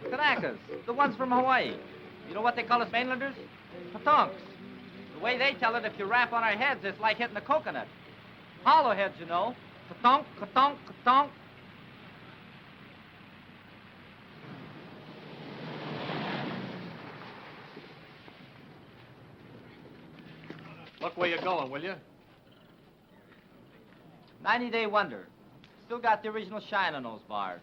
Kanakas, the ones from Hawaii. You know what they call us mainlanders? Patonks. The way they tell it, if you rap on our heads, it's like hitting a coconut. Hollow heads, you know. Katonk, katonk, katonk. Look where you're going, will you? 90-day wonder. Still got the original shine on those bars.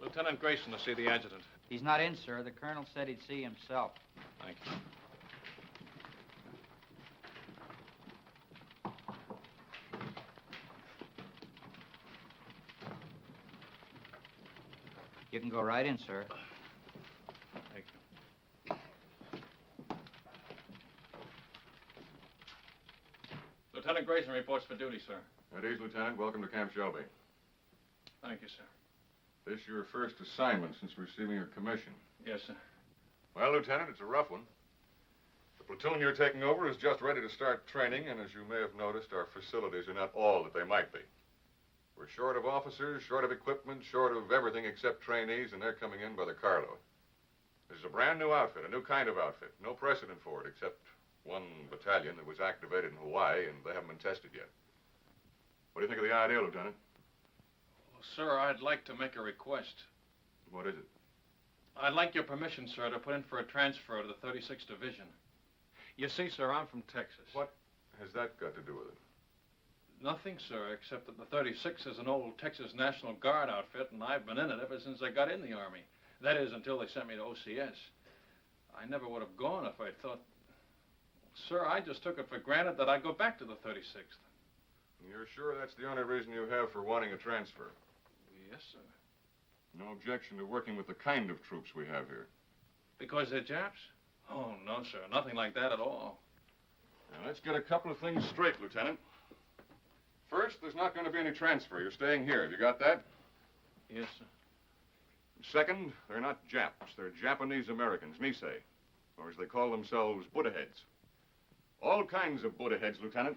Lieutenant Grayson to see the adjutant. He's not in, sir. The colonel said he'd see himself. Thank you. You can go right in, sir. Thank you. Lieutenant Grayson reports for duty, sir. At ease, Lieutenant. Welcome to Camp Shelby. Thank you, sir. This your first assignment since receiving your commission. Yes, sir. Well, Lieutenant, it's a rough one. The platoon you're taking over is just ready to start training, and as you may have noticed, our facilities are not all that they might be. We're short of officers, short of equipment, short of everything except trainees, and they're coming in by the carload. This is a brand new outfit, a new kind of outfit. No precedent for it, except one battalion that was activated in Hawaii, and they haven't been tested yet. What do you think of the idea, Lieutenant? Well, sir, I'd like to make a request. What is it? I'd like your permission, sir, to put in for a transfer to the 36th Division. You see, sir, I'm from Texas. What has that got to do with it? Nothing, sir, except that the 36th is an old Texas National Guard outfit, and I've been in it ever since I got in the Army. That is, until they sent me to OCS. I never would have gone if I'd thought... Sir, I just took it for granted that I'd go back to the 36th. You're sure that's the only reason you have for wanting a transfer? Yes, sir. No objection to working with the kind of troops we have here? Because they're Japs? Oh, no, sir. Nothing like that at all. Now, let's get a couple of things straight, Lieutenant. First, there's not going to be any transfer. You're staying here. Have you got that? Yes, sir. Second, they're not Japs. They're Japanese Americans, Nisei, or as they call themselves, Buddha heads. All kinds of Buddha heads, Lieutenant.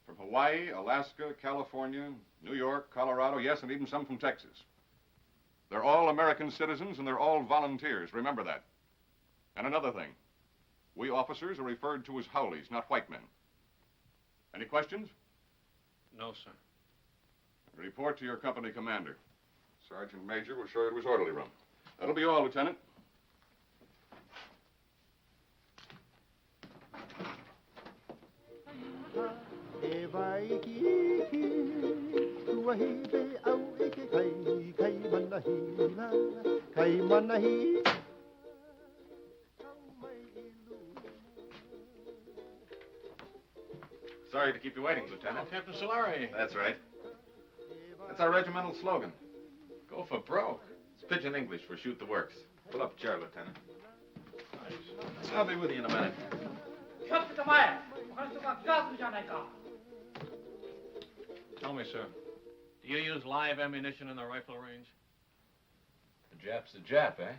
From Hawaii, Alaska, California, New York, Colorado, yes, and even some from Texas. They're all American citizens, and they're all volunteers. Remember that. And another thing. We officers are referred to as Howleys, not white men. Any questions? No, sir. Report to your company commander. Sergeant Major will show you to his orderly room. That'll be all, Lieutenant. Sorry to keep you waiting, Lieutenant. Oh, Captain Solari. That's right. That's our regimental slogan. Go for broke. It's pidgin English for shoot the works. Pull up a chair, Lieutenant. I'll be with you in a minute. Tell me, sir, do you use live ammunition in the rifle range? The Jap's a Jap, eh?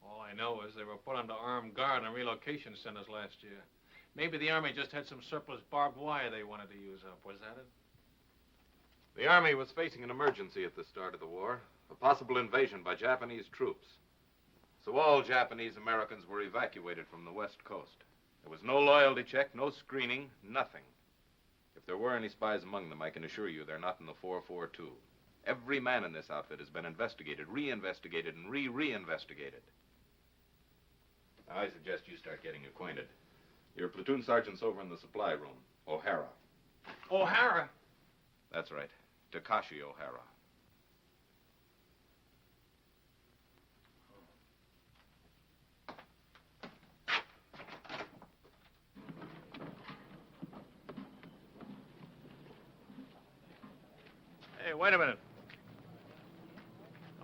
All I know is they were put under armed guard in relocation centers last year. Maybe the Army just had some surplus barbed wire they wanted to use up. Was that it? The Army was facing an emergency at the start of the war, a possible invasion by Japanese troops. So all Japanese Americans were evacuated from the West Coast. There was no loyalty check, no screening, nothing. If there were any spies among them, I can assure you they're not in the 442. Every man in this outfit has been investigated, re-investigated, and re-re-investigated. Now, I suggest you start getting acquainted. Your platoon sergeant's over in the supply room, O'Hara. O'Hara? That's right, Takashi O'Hara. Hey, wait a minute.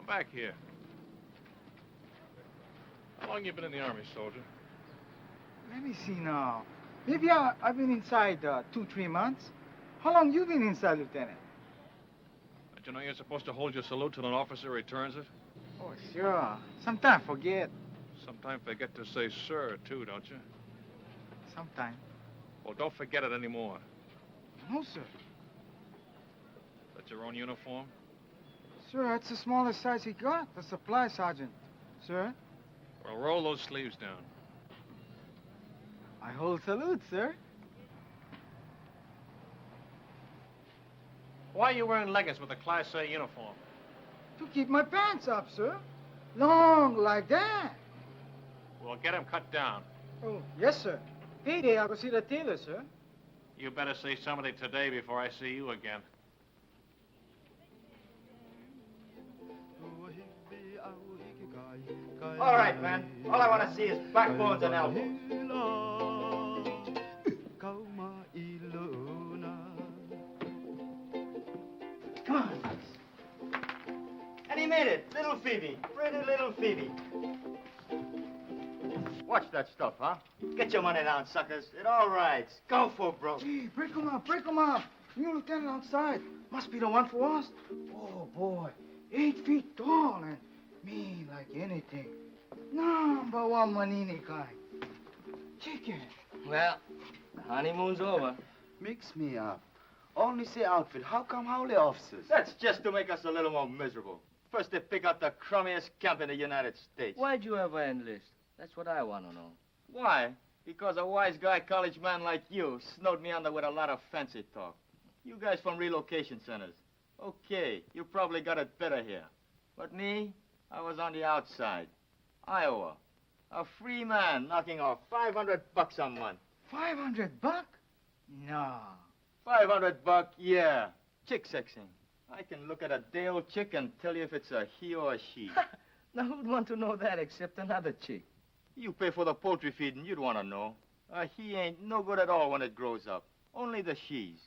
back here. How long you been in the Army, soldier? Let me see now. Maybe I've been inside 2-3 months. How long you been inside, Lieutenant? Don't you know you're supposed to hold your salute till an officer returns it? Oh, sure. Sometime forget. Sometimes forget to say sir, too, don't you? Sometime. Well, don't forget it anymore. No, sir. That's your own uniform? Sir, that's the smallest size he got. The supply sergeant. Sir? Well, roll those sleeves down. I hold salute, sir. Why are you wearing leggings with a Class A uniform? To keep my pants up, sir. Long like that. Well, get them cut down. Oh, yes, sir. Payday, I'll go see the tailor, sir. You better see somebody today before I see you again. All right, man. All I want to see is backbones and elbows. Come on. And he made it. Little Phoebe. Pretty little Phoebe. Watch that stuff, huh? Get your money down, suckers. It all rides. Go for broke. Hey, break 'em up, break 'em up. New lieutenant outside. Must be the one for us. Oh, boy. 8 feet tall and mean like anything. Number one Manini kind. Chicken. Well, the honeymoon's over. Mix me up. Only say outfit. How come howly officers? That's just to make us a little more miserable. First they pick out the crummiest camp in the United States. Why'd you ever enlist? That's what I want to know. Why? Because a wise guy college man like you snowed me under with a lot of fancy talk. You guys from relocation centers. Okay, you probably got it better here. But me, I was on the outside. Iowa. A free man knocking off $500 a month. $500? No. $500, yeah. Chick sexing. I can look at a day-old chick and tell you if it's a he or a she. Now, who'd want to know that except another chick? You pay for the poultry feeding, you'd want to know. A he ain't no good at all when it grows up. Only the she's.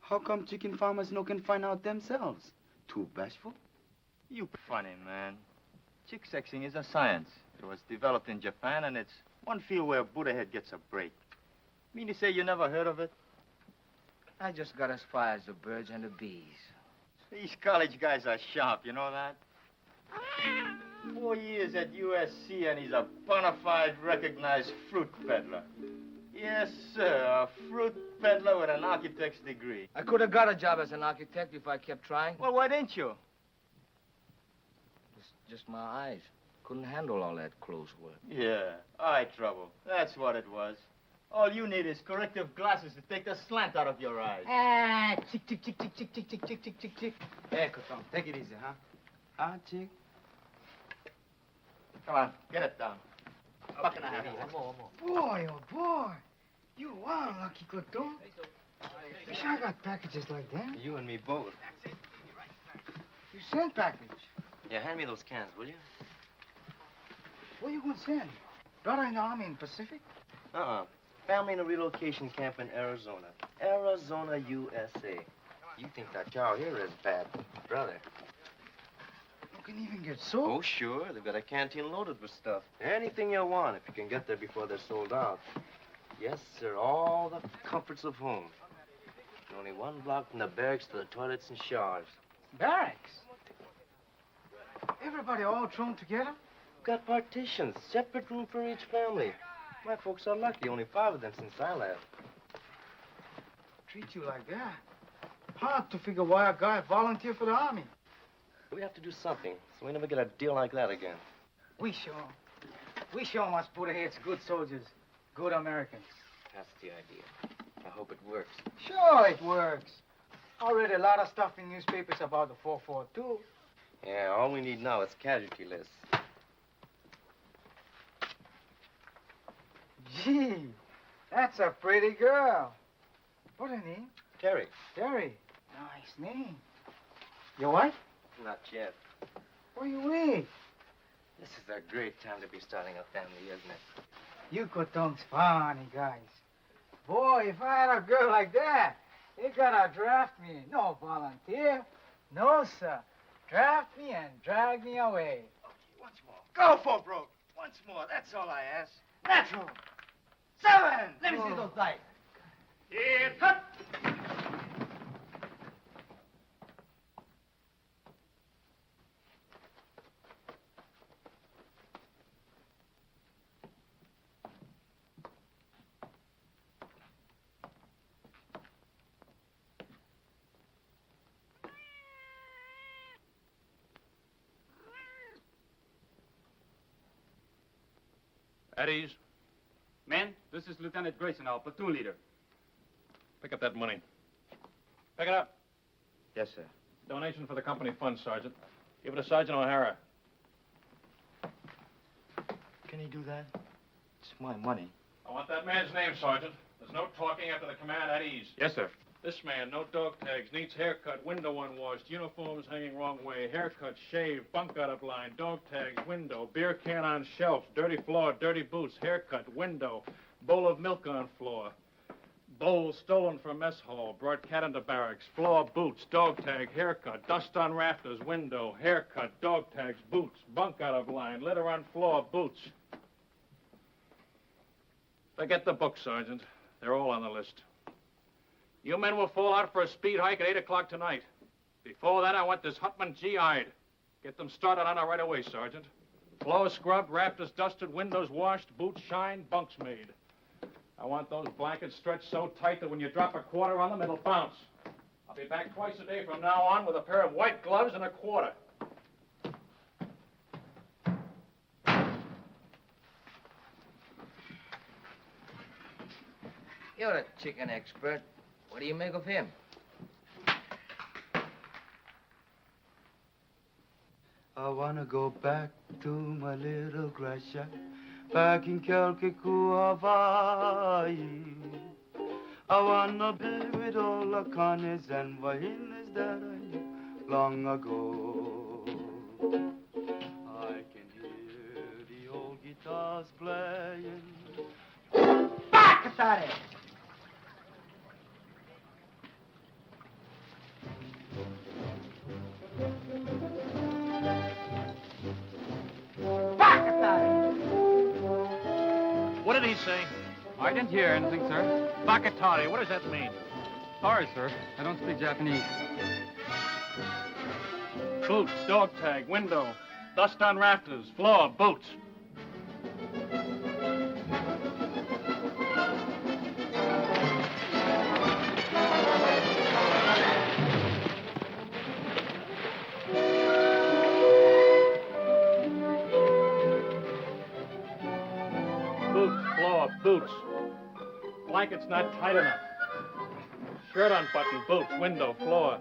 How come chicken farmers no can find out themselves? Too bashful? You funny, man. Chick sexing is a science. It was developed in Japan, and it's one field where Buddha head gets a break. Mean to say you never heard of it? I just got as far as the birds and the bees. These college guys are sharp, you know that? 4 years at USC, and he's a bona fide recognized fruit peddler. Yes, sir, a fruit peddler with an architect's degree. I could have got a job as an architect if I kept trying. Well, why didn't you? It's just my eyes. Couldn't handle all that close work. Yeah, eye trouble. That's what it was. All you need is corrective glasses to take the slant out of your eyes. Ah, chick, chick, chick, chick, chick, chick, chick, chick, chick, chick, chick. Hey, Coton, take it easy, huh? Ah, chick. Come on, get it down. Buck and a half. Boy, oh, boy. You are lucky, Coton. Wish I got packages like that. You and me both. You send package. Yeah, hand me those cans, will you? Where you gonna send? Brother in the Army in Pacific? Family in a relocation camp in Arizona. Arizona, USA. You think that cow here is bad, brother. You can even get soap. Oh, sure. They've got a canteen loaded with stuff. Anything you want if you can get there before they're sold out. Yes, sir. All the comforts of home. And only one block from the barracks to the toilets and showers. Barracks? Everybody all thrown together? Got partitions, separate room for each family. My folks are lucky. Only 5 of them since I left. Treat you like that. Hard to figure why a guy volunteered for the Army. We have to do something, so we never get a deal like that again. We sure must put heads good soldiers, good Americans. That's the idea. I hope it works. Sure it works. I read a lot of stuff in newspapers about the 442. Yeah, all we need now is casualty lists. Gee, that's a pretty girl. What her name? Terry. Terry. Nice name. Your wife? Not yet. Where you with? This is a great time to be starting a family, isn't it? You Coton's funny guys. Boy, if I had a girl like that, they gotta draft me. No volunteer. No, sir. Draft me and drag me away. Okay, once more. Go for broke. Once more. That's all I ask. Natural. 7. Let me see those dice. Here, cut. At ease. Men, this is Lieutenant Grayson, our platoon leader. Pick up that money. Pick it up. Yes, sir. Donation for the company fund, Sergeant. Give it to Sergeant O'Hara. Can he do that? It's my money. I want that man's name, Sergeant. There's no talking after the command at ease. Yes, sir. This man, no dog tags, needs haircut, window unwashed, uniforms hanging wrong way, haircut, shave, bunk out of line, dog tags, window, beer can on shelf, dirty floor, dirty boots, haircut, window, bowl of milk on floor, bowl stolen from mess hall, brought cat into barracks, floor, boots, dog tag, haircut, dust on rafters, window, haircut, dog tags, boots, bunk out of line, litter on floor, boots. Forget the book, Sergeant. They're all on the list. You men will fall out for a speed hike at 8 o'clock tonight. Before that, I want this Hutman GI'd. Get them started on it right away, Sergeant. Floor scrubbed, rafters dusted, windows washed, boots shined, bunks made. I want those blankets stretched so tight that when you drop a quarter on them, it'll bounce. I'll be back twice a day from now on with a pair of white gloves and a quarter. You're a chicken expert. What do you make of him? I wanna go back to my little grass shack back in Kelkikua, Hawaii. I wanna be with all the Connies and Wahinas that I knew long ago. I can hear the old guitars playing. Back at it! What did he say? I didn't hear anything, sir. Bakatari, what does that mean? Sorry, sir. I don't speak Japanese. Boots, dog tag, window, dust on rafters, floor, boots. Boots. Blanket's not tight enough. Shirt unbuttoned, boots, window, floor.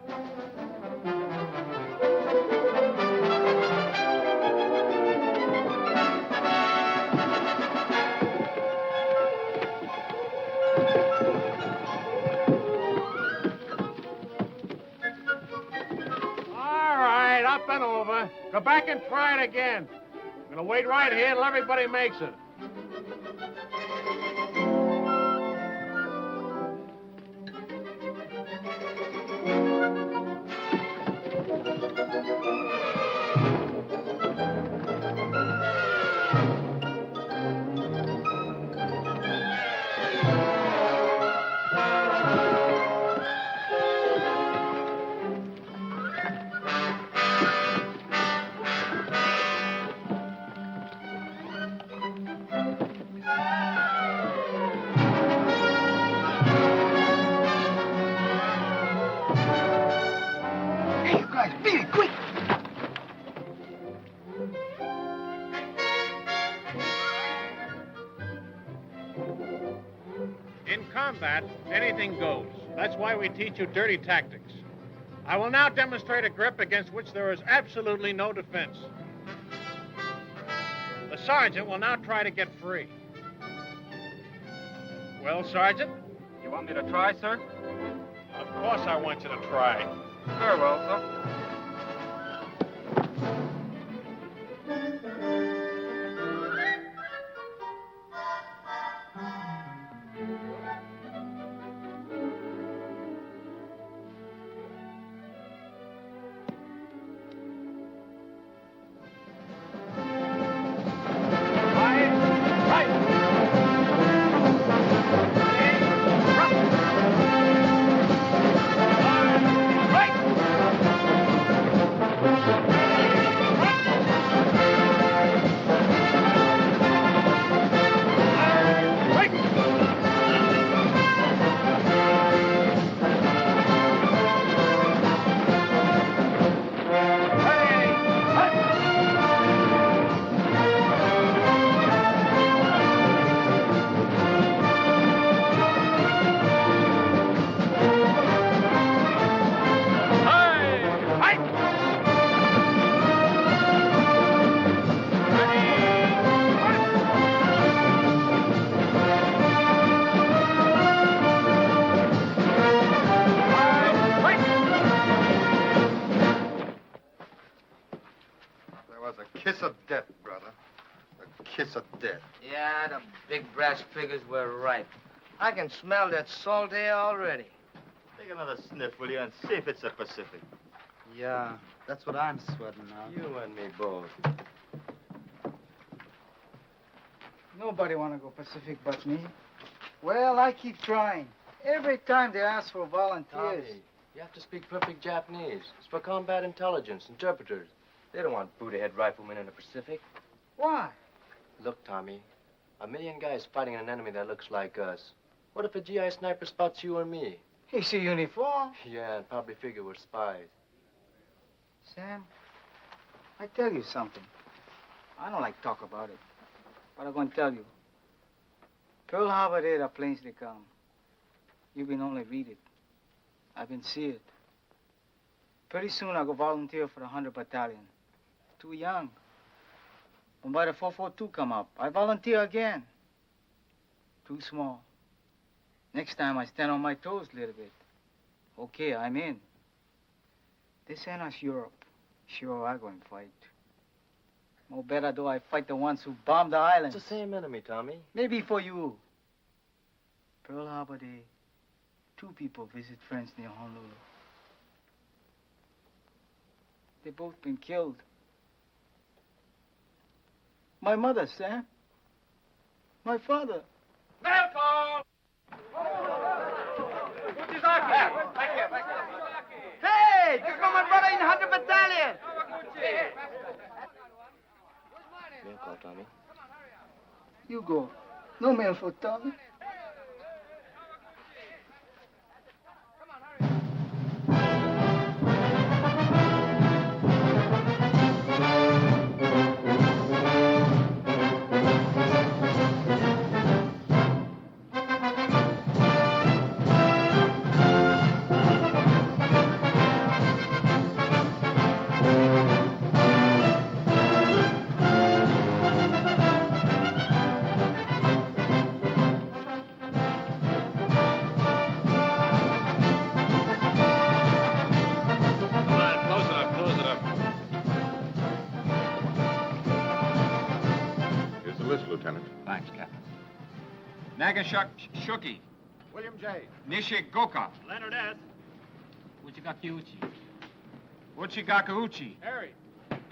All right, up and over. Go back and try it again. I'm gonna wait right here till everybody makes it. Hey, you guys, beat it, quick! In combat, anything goes. That's why we teach you dirty tactics. I will now demonstrate a grip against which there is absolutely no defense. The sergeant will now try to get free. Well, Sergeant? You want me to try, sir? Of course I want you to try. Very well, sir. was a kiss of death, brother. A kiss of death. Yeah, the big brass figures were right. I can smell that salt air already. Take another sniff, will you, and see if it's the Pacific. Yeah, that's what I'm sweating now. You and me both. Nobody want to go Pacific but me. Well, I keep trying. Every time they ask for volunteers. Tommy, you have to speak perfect Japanese. It's for combat intelligence, interpreters. They don't want Buddha-head riflemen in the Pacific. Why? Look, Tommy, a million guys fighting an enemy that looks like us. What if a GI sniper spots you or me? He see uniform. Yeah, and probably figure we're spies. Sam, I tell you something. I don't like talk about it, but I'm going to tell you. Pearl Harbor there, the planes they come. You been only read it. I've been see it. Pretty soon I'll go volunteer for the 100 Battalion. Too young. When by the 442 come up, I volunteer again. Too small. Next time I stand on my toes a little bit. Okay, I'm in. This ain't us Europe. Sure, I'm going to fight. More better do I fight the ones who bombed the islands. It's the same enemy, Tommy. Maybe for you. Pearl Harbor Day, 2 people visit friends near Honolulu. They both been killed. My mother, Sam. My father. Hey, this is my brother in 100 Battalion. Mail call, Tommy. You go. No mail for Tommy. Thanks, Captain. Nagashak Shuki. William J. Nisei Goka. Leonard S. Uchigaki Uchi. Uchigaku Uchi. Harry.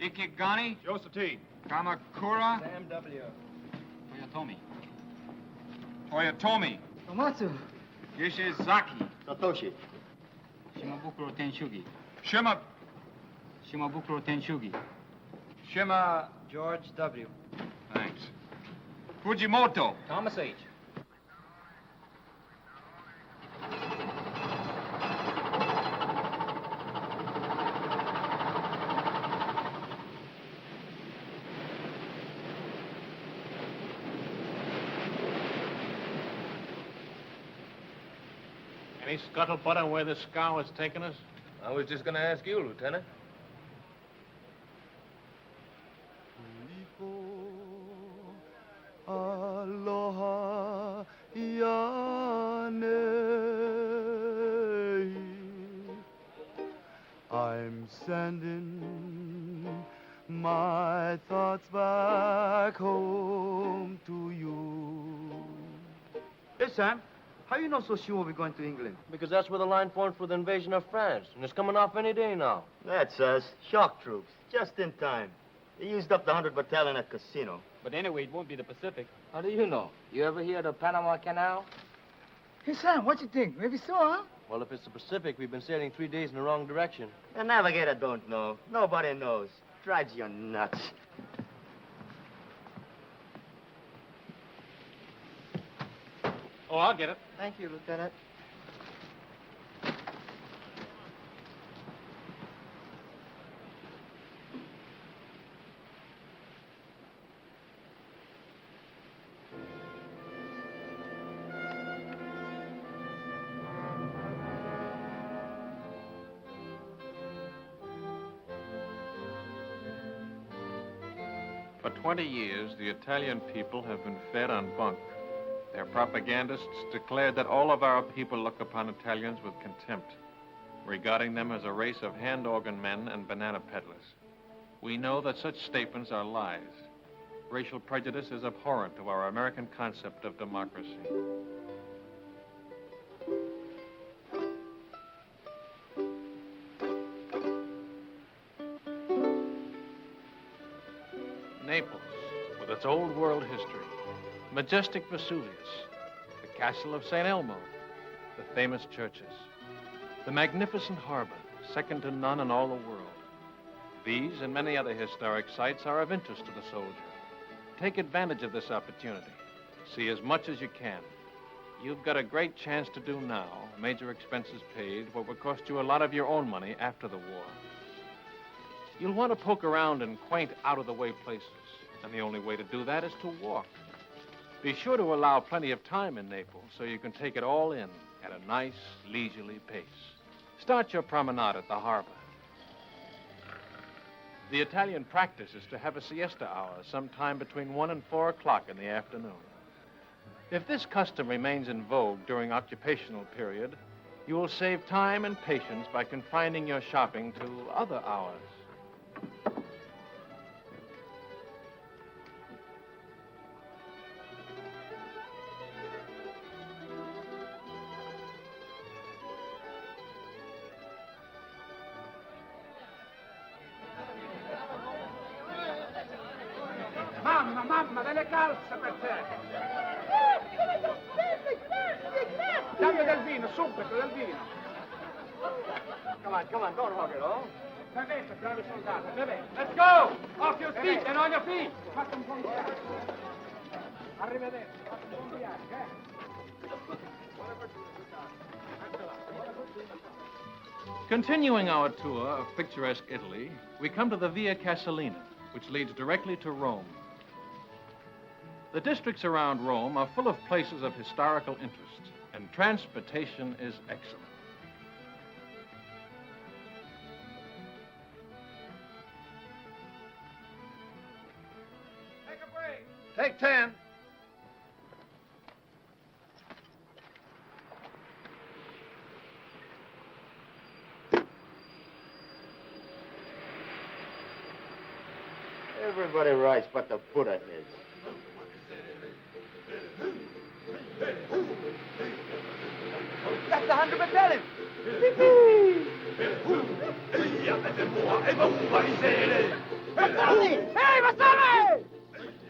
Ikigani. Joseph T. Kamakura. Sam W. Toyotomi. Toyotomi. Tomatsu. Gishizaki. Satoshi. Shimabukuro Tenshugi. Shima. Shimabukuro Tenshugi. Shima. George W. Thanks. Fujimoto. Thomas H. Any scuttlebutt on where this scow has taken us? I was just going to ask you, Lieutenant. Aloha Yane. I'm sending my thoughts back home to you. Hey, Sam, how you know so sure we'll be going to England? Because that's where the line formed for the invasion of France, and it's coming off any day now. That's us. Shock troops. Just in time. They used up the 100 Battalion at Casino. But anyway, it won't be the Pacific. How do you know? You ever hear of the Panama Canal? Hey, Sam, what you think? Maybe so, huh? Well, if it's the Pacific, we've been sailing 3 days in the wrong direction. The navigator don't know. Nobody knows. Drives you nuts. Oh, I'll get it. Thank you, Lieutenant. For 20 years, the Italian people have been fed on bunk. Their propagandists declared that all of our people look upon Italians with contempt, regarding them as a race of hand organ men and banana peddlers. We know that such statements are lies. Racial prejudice is abhorrent to our American concept of democracy. Naples, with its old world history, majestic Vesuvius, the castle of St. Elmo, the famous churches, the magnificent harbor, second to none in all the world. These and many other historic sites are of interest to the soldier. Take advantage of this opportunity. See as much as you can. You've got a great chance to do now, major expenses paid, what will cost you a lot of your own money after the war. You'll want to poke around in quaint, out-of-the-way places, and the only way to do that is to walk. Be sure to allow plenty of time in Naples so you can take it all in at a nice, leisurely pace. Start your promenade at the harbor. The Italian practice is to have a siesta hour sometime between 1 and 4 o'clock in the afternoon. If this custom remains in vogue during occupational period, you will save time and patience by confining your shopping to other hours. Mamma, delle calze per te! Dammi del vino, subito, del vino! Come on, don't hug it, oh? Bevete, bravi soldati, bevete! Let's go! Off your feet and on your feet! Fate un buon viaggio! Arrivederci, fate un buon viaggio, Continuing our tour of picturesque Italy, we come to the Via Casalina, which leads directly to Rome. The districts around Rome are full of places of historical interest, and transportation is excellent. Take a break! Take 10. Everybody rides but the Buddha heads. That's the 100 battalion! Hey, Vasari!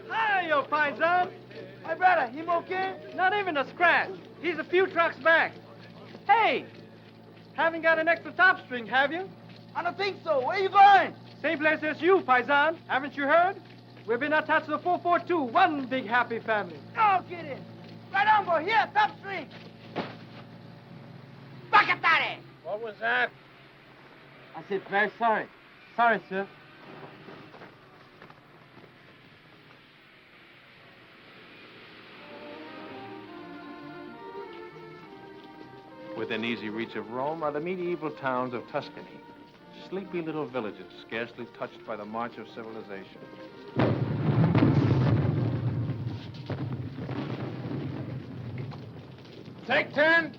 Hi, yo, paisan! My brother, him okay? Not even a scratch. He's a few trucks back. Hey! Haven't got an extra top string, have you? I don't think so. Where you going? Same place as you, paisan. Haven't you heard? We've been attached to the 442, one big happy family. No kidding. Right on, boy. Here, top string. Bacatare! What was that? I said, very sorry. Sorry, sir. Within easy reach of Rome are the medieval towns of Tuscany, sleepy little villages scarcely touched by the march of civilization. Take 10.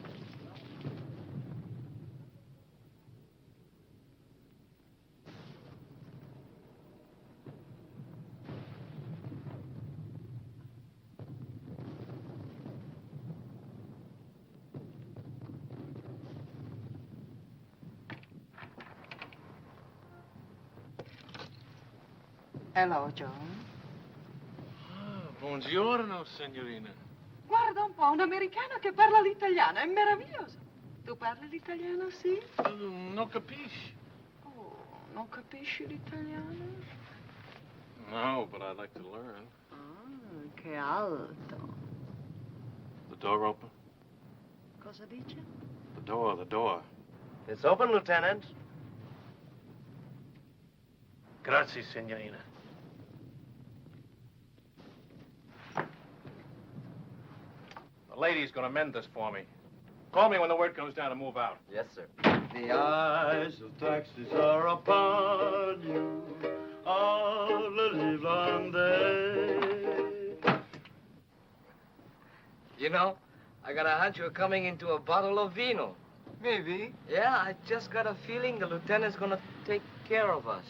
Hello, John. Buongiorno, signorina. Guarda un po', un americano che parla l'italiano, è meraviglioso. Tu parli l'italiano, sì? Non capisci? Oh, non capisci l'italiano? No, but I'd like to learn. Ah, che alto. The door open? Cosa dice? The door. It's open, Lieutenant. Grazie, signorina. The lady's gonna mend this for me. Call me when the word comes down to move out. Yes, sir. The eyes of taxis are upon you all the livelong day. You know, I got a hunch we're coming into a bottle of vino. Maybe. Yeah, I just got a feeling the lieutenant's gonna take care of us.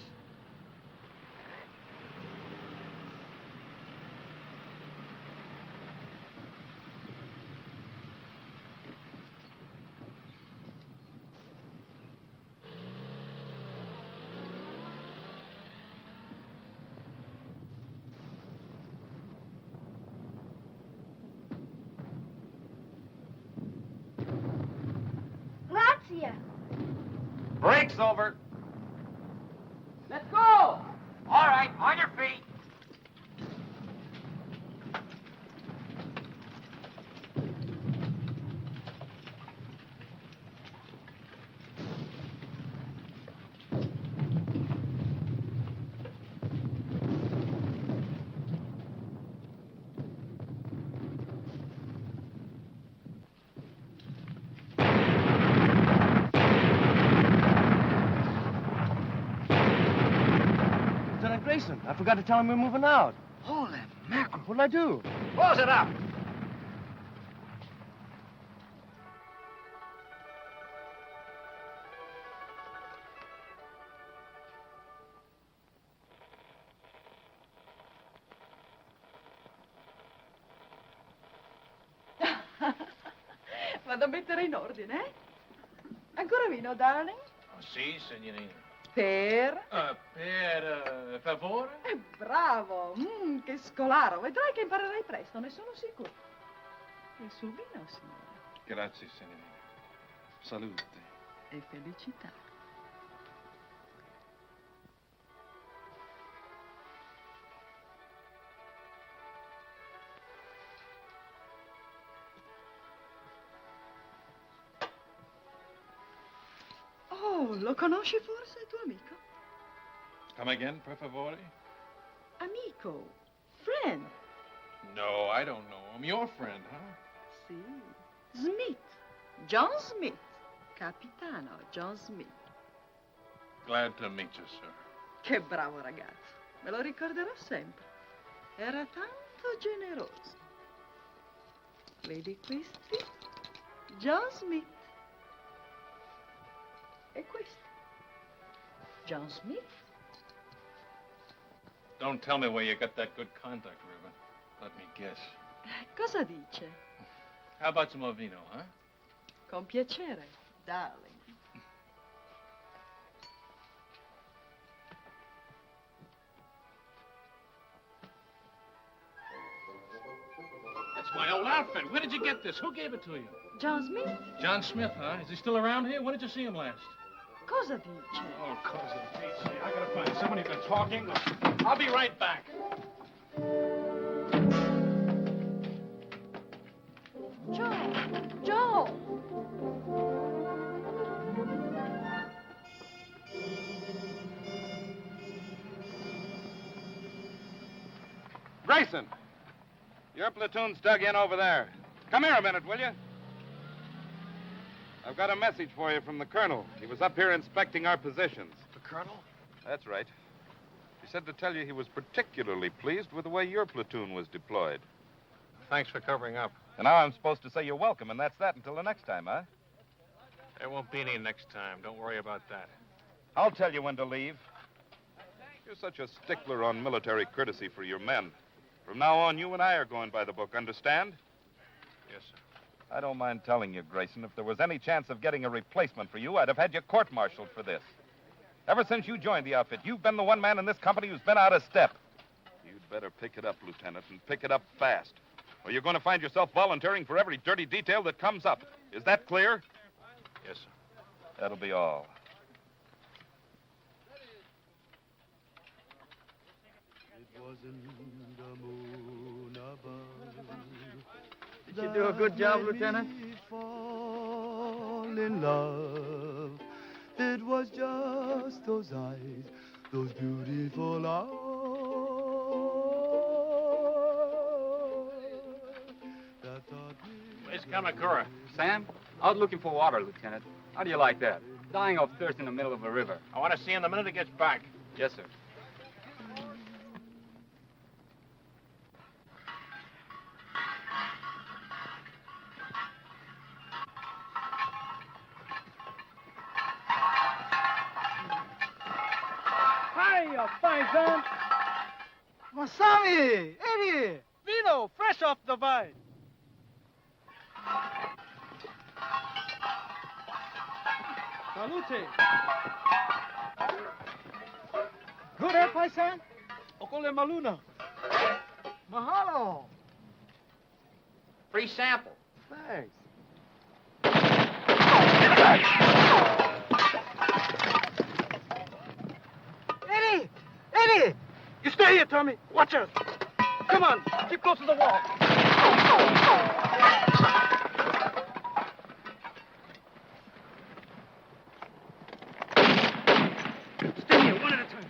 Break's over. Let's go! All right, on your feet. Lieutenant Grayson, I forgot to tell him we're moving out. Holy mackerel. What'd I do? Close it up. Vado a mettere in ordine, eh? Ancora vino, darling? Oh, sì, signorina. Per? Per favore? Bravo! Che scolaro! Vedrai che imparerai presto, ne sono sicuro. E sul vino, signore. Grazie, signorina. Salute. E felicità. Oh, lo conosci forse, il tuo amico? Come again, per favore? Amico. Friend. No, I don't know him. Your friend, huh? Sì. Smith. John Smith. Capitano John Smith. Glad to meet you, sir. Che bravo ragazzo. Me lo ricorderò sempre. Era tanto generoso. Vedi questi? John Smith. E questo? John Smith. Don't tell me where you got that good contact, Ruben. Let me guess. Cosa dice? How about some more vino, huh? Con piacere, darling. That's my old outfit. Where did you get this? Who gave it to you? John Smith? John Smith, huh? Is he still around here? When did you see him last? Cosa dice? Oh, cousin, Pete, I gotta find somebody who's been talking. I'll be right back. Joe! Grayson, your platoon's dug in over there. Come here a minute, will you? I've got a message for you from the colonel. He was up here inspecting our positions. The colonel? That's right. He said to tell you he was particularly pleased with the way your platoon was deployed. Thanks for covering up. And now I'm supposed to say you're welcome, and that's that until the next time, huh? There won't be any next time. Don't worry about that. I'll tell you when to leave. You're such a stickler on military courtesy for your men. From now on, you and I are going by the book, understand? Yes, sir. I don't mind telling you, Grayson, if there was any chance of getting a replacement for you, I'd have had you court-martialed for this. Ever since you joined the outfit, you've been the one man in this company who's been out of step. You'd better pick it up, Lieutenant, and pick it up fast. Or you're going to find yourself volunteering for every dirty detail that comes up. Is that clear? Yes, sir. That'll be all. It wasn't the moon above. Did you do a good job, Lieutenant? Fall in love. It was just those eyes, those beautiful eyes. That taught me. Where's Kamakura? Sam, out looking for water, Lieutenant. How do you like that? Dying of thirst in the middle of a river. I want to see him the minute he gets back. Yes, sir. Hiya, Paisan! Masami! Eddie! Vino, fresh off the vine. Salute. Good, eh, Paisan? Okole maluna. Mahalo! Free sample. Thanks. You stay here, Tommy. Watch us. Come on. Keep close to the wall. Stay here, one at a time.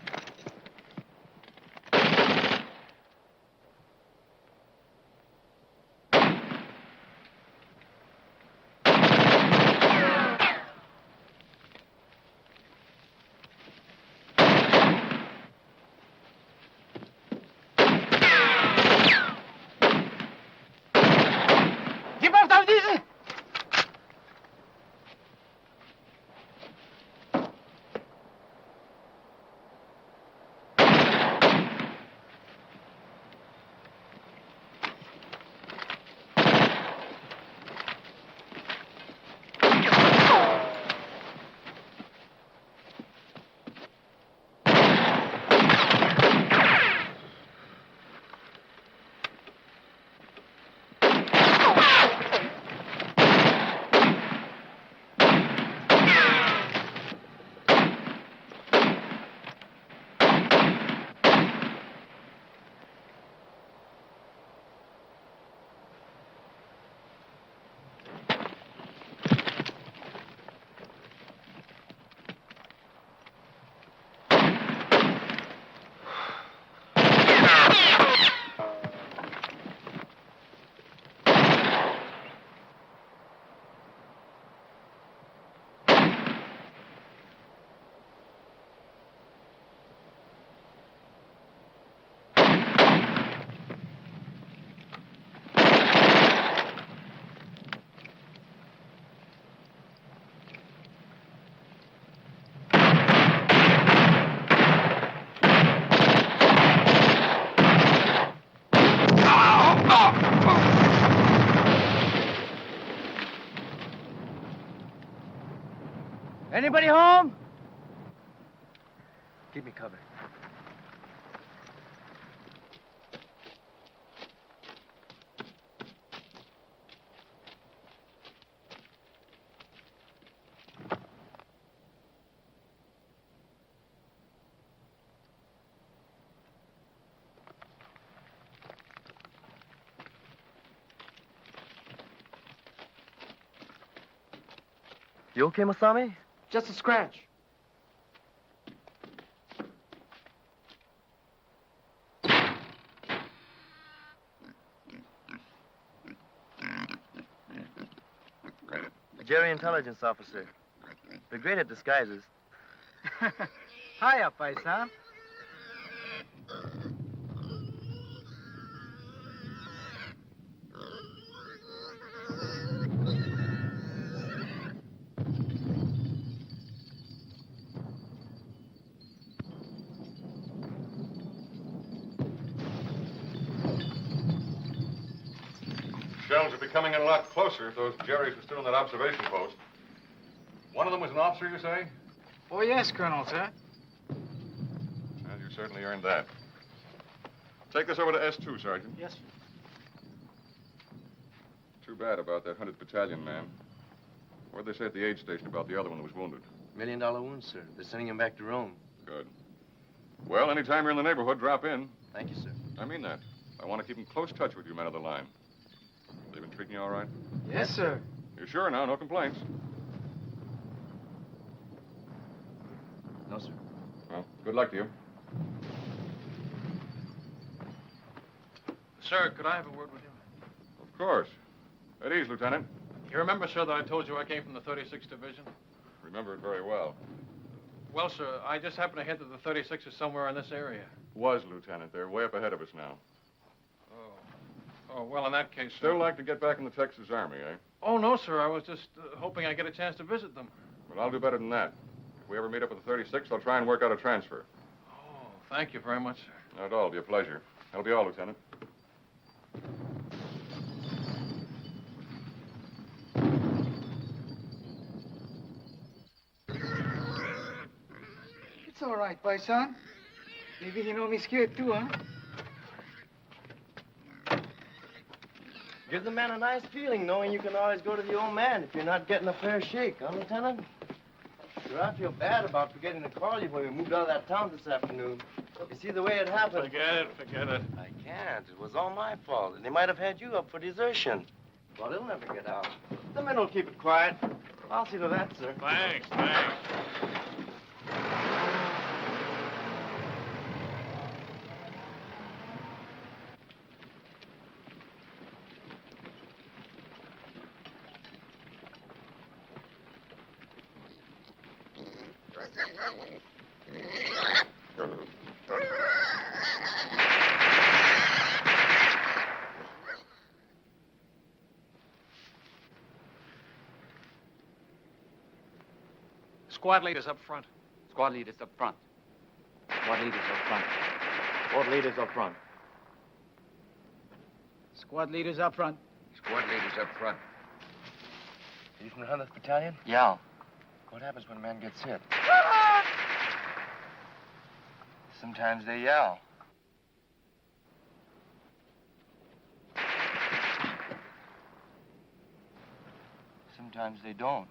Keep up, Tom Diesel! Anybody home? Keep me covered. You okay, Masami? Just a scratch. Jerry, intelligence officer. They're great at disguises. Hiya, paisan. Shells are becoming in a lot closer if those Jerrys were still in that observation post. One of them was an officer, you say? Oh, yes, Colonel, sir. Well, you certainly earned that. Take this over to S2, Sergeant. Yes, sir. Too bad about that 100th Battalion man. What'd they say at the aid station about the other one that was wounded? $1 million wound, sir. They're sending him back to Rome. Good. Well, anytime you're in the neighborhood, drop in. Thank you, sir. I mean that. I want to keep in close touch with you men of the line. They've been treating you all right? Yes, sir. You're sure now? No complaints? No, sir. Well, good luck to you. Sir, could I have a word with you? Of course. At ease, Lieutenant. You remember, sir, that I told you I came from the 36th Division? Remember it very well. Well, sir, I just happened to hint that the 36th is somewhere in this area. Was, Lieutenant. They're way up ahead of us now. Oh, well, in that case, sir. Still like to get back in the Texas Army, eh? Oh, no, sir. I was just hoping I'd get a chance to visit them. But I'll do better than that. If we ever meet up with the 36th, I'll try and work out a transfer. Oh, thank you very much, sir. Not at all. It'll be a pleasure. That'll be all, Lieutenant. It's all right, paisan. Maybe he know me scared too, huh? Gives the man a nice feeling knowing you can always go to the old man if you're not getting a fair shake, huh, Lieutenant? Sure, I feel bad about forgetting to call you when we moved out of that town this afternoon. You see the way it happened? Forget it. I can't. It was all my fault. And they might have had you up for desertion. Well, he'll never get out. The men will keep it quiet. I'll see to that, sir. Thanks. Squad leaders up front. Squad leaders up front. Squad leaders up front. Squad leaders up front. Squad leaders up front. Squad leaders up front. Are you from the 100th Battalion? Yeah. What happens when a man gets hit? Sometimes they yell. Sometimes they don't.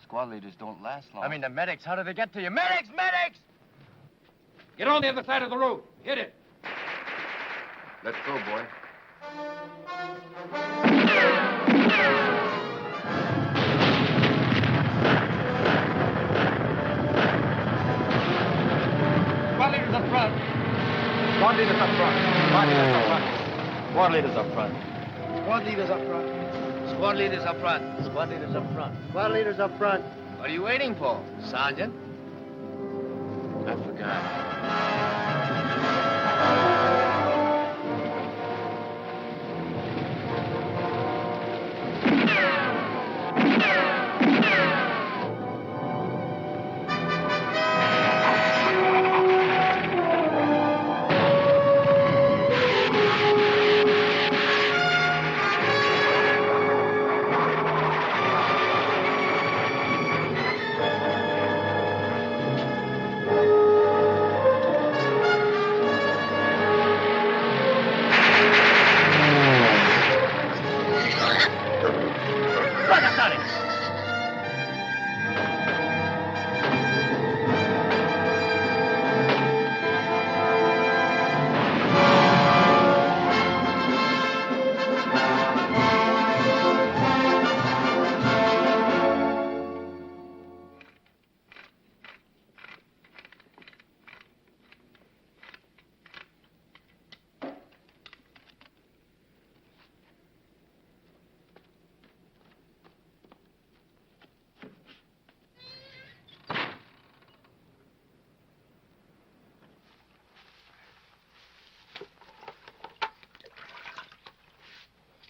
Squad leaders don't last long. I mean, the medics, how do they get to you? Medics! Medics! Get on the other side of the road. Hit it. Let's go, boy. Squad leaders up front. Squad leaders up front. Squad leaders up front. Squad leaders up front. Squad leaders up front. Squad leaders up front. Squad leaders up front. What are you waiting for, Sergeant? I forgot.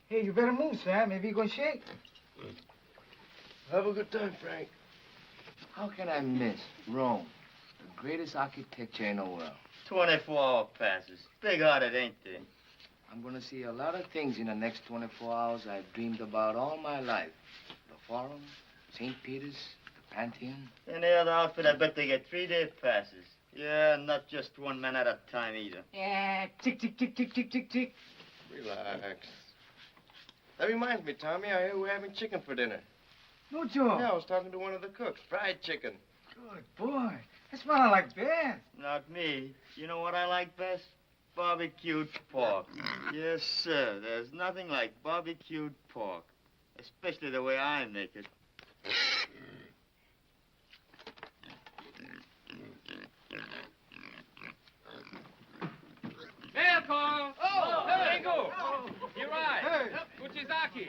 Hey, you better move, Sam. Maybe you're gonna shake. Have a good time, Frank. How can I miss Rome? The greatest architecture in the world. 24-hour passes. Big-hearted, ain't they? I'm gonna see a lot of things in the next 24 hours I've dreamed about all my life. The Forum, St. Peter's, the Pantheon. Any other outfit, I bet they get 3-day passes. Yeah, not just one man at a time either. Yeah, tick, tick, tick, tick, tick, tick, tick. Relax. That reminds me, Tommy, I hear we're having chicken for dinner. No joke. Yeah, I was talking to one of the cooks. Fried chicken. Good boy. That's what I like best. Not me. You know what I like best? Barbecued pork. Yes, sir. There's nothing like barbecued pork. Especially the way I make it. Mail call. Oh, hey. Ringo. Hirai. Hey. Uchizaki.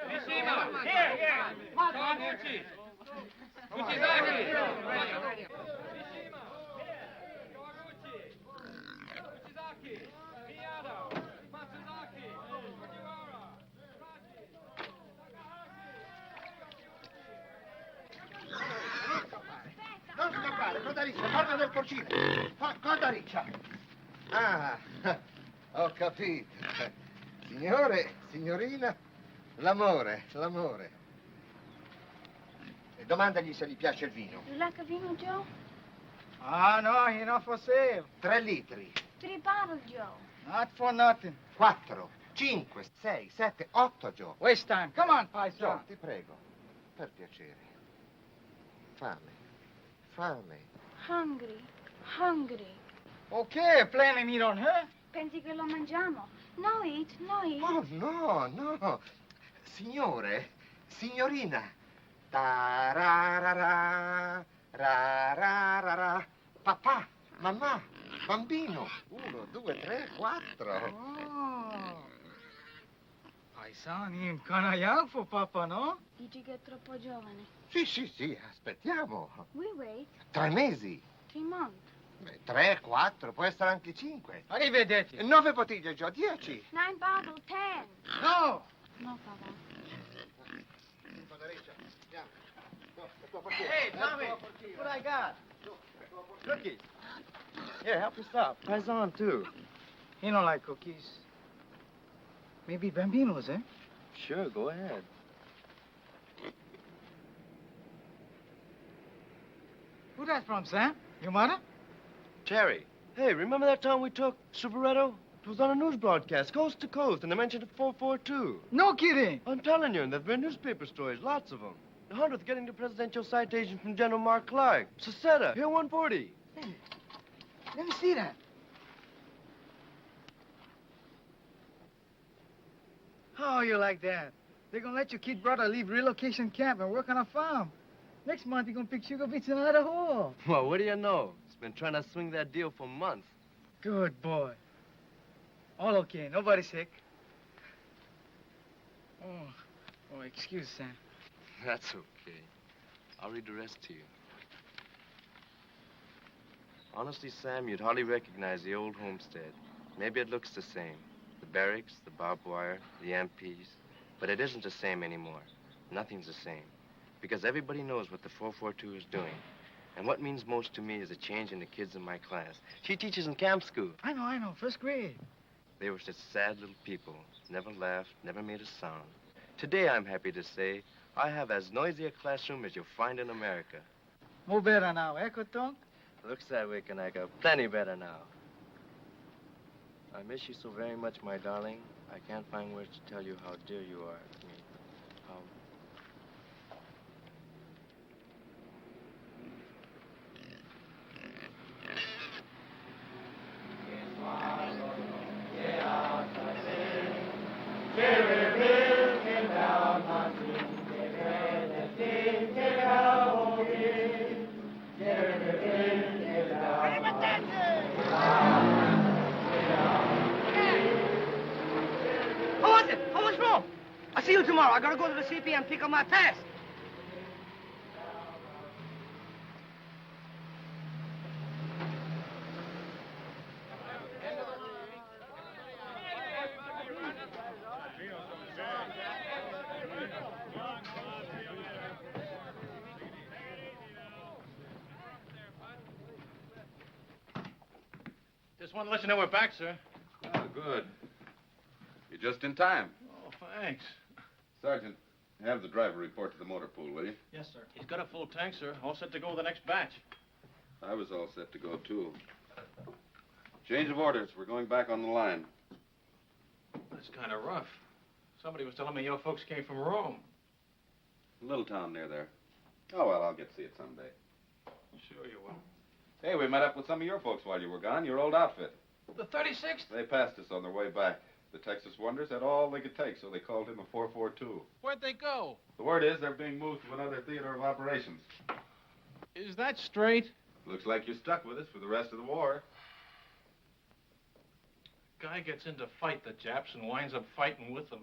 Mishima. Here. Kawaguchi. Uchizaki. Mishima. Kawaguchi. Uchizaki. Miyado. Matsuzaki. Fujiwara. Raji. Non scappare, coda riccia, guarda del porcino. Coda riccia. Ah, ho capito. Signore, signorina, l'amore. E domandagli se gli piace il vino. You like a vino, Joe? Ah, no, he not for sale. 3 litri, 3 bottles, Joe. Not for nothing. 4, 5, 6, 7, 8, Joe. Waste time. Come on, Joe, Paisa. ti prego, per piacere. Fame. Hungry. Okay, plan and eat on her. Pensi che lo mangiamo? No eat, no eat. Oh, no, no. Signore, signorina. Ta-ra-ra-ra, ra-ra-ra-ra. Papà, mamma, bambino. 1, 2, 3, 4. Oh. Paisan, in kind of young for Papa, no? Dici che è troppo giovane. Sì, sì, sì, aspettiamo. We wait 3 mesi. 3 months. 3, 4, può essere anche 5. Arrivederci. 9 bottiglie, Gio, 10. 9 bottle, 10. No. No, Papa. Hey, Tommy, what I got? Cookies. Here, help yourself. Paisan, too. He don't like cookies. Maybe Bambino's, eh? Sure, go ahead. Who that from, Sam? Your mother? Terry. Hey, remember that time we took Superetto? It was on a news broadcast, coast to coast, and they mentioned it 442. No kidding. I'm telling you, and there've been newspaper stories, lots of them. The 100th getting the presidential citation from General Mark Clark. Seceta, here 140. Hey, let me see that. How you like that? They're gonna let your kid brother leave relocation camp and work on a farm. Next month, you're gonna pick sugar beets in Idaho. Well, what do you know? He's been trying to swing that deal for months. Good boy. All okay. Nobody sick. Oh, excuse, Sam. That's okay. I'll read the rest to you. Honestly, Sam, you'd hardly recognize the old homestead. Maybe it looks the same. The barracks, the barbed wire, the MPs. But it isn't the same anymore. Nothing's the same. Because everybody knows what the 442 is doing. And what means most to me is a change in the kids in my class. She teaches in camp school. I know. First grade. They were such sad little people. Never laughed, never made a sound. Today, I'm happy to say, I have as noisy a classroom as you'll find in America. More better now, eh, Kotong? Looks that way, Kanaka. Plenty better now. I miss you so very much, my darling. I can't find words to tell you how dear you are to me. How... How was it? How much more? I'll see you tomorrow. I gotta go to the CP and pick up my test. Just want to let you know we're back, sir. Oh, good. You're just in time. Oh, thanks. Sergeant, have the driver report to the motor pool, will you? Yes, sir. He's got a full tank, sir. All set to go with the next batch. I was all set to go, too. Change of orders. We're going back on the line. That's kind of rough. Somebody was telling me your folks came from Rome. A little town near there. Oh, well, I'll get to see it someday. Sure you will. Hey, we met up with some of your folks while you were gone, your old outfit. The 36th? They passed us on their way back. The Texas Wonders had all they could take, so they called him a 442. Where'd they go? The word is they're being moved to another theater of operations. Is that straight? Looks like you're stuck with us for the rest of the war. Guy gets in to fight the Japs and winds up fighting with them.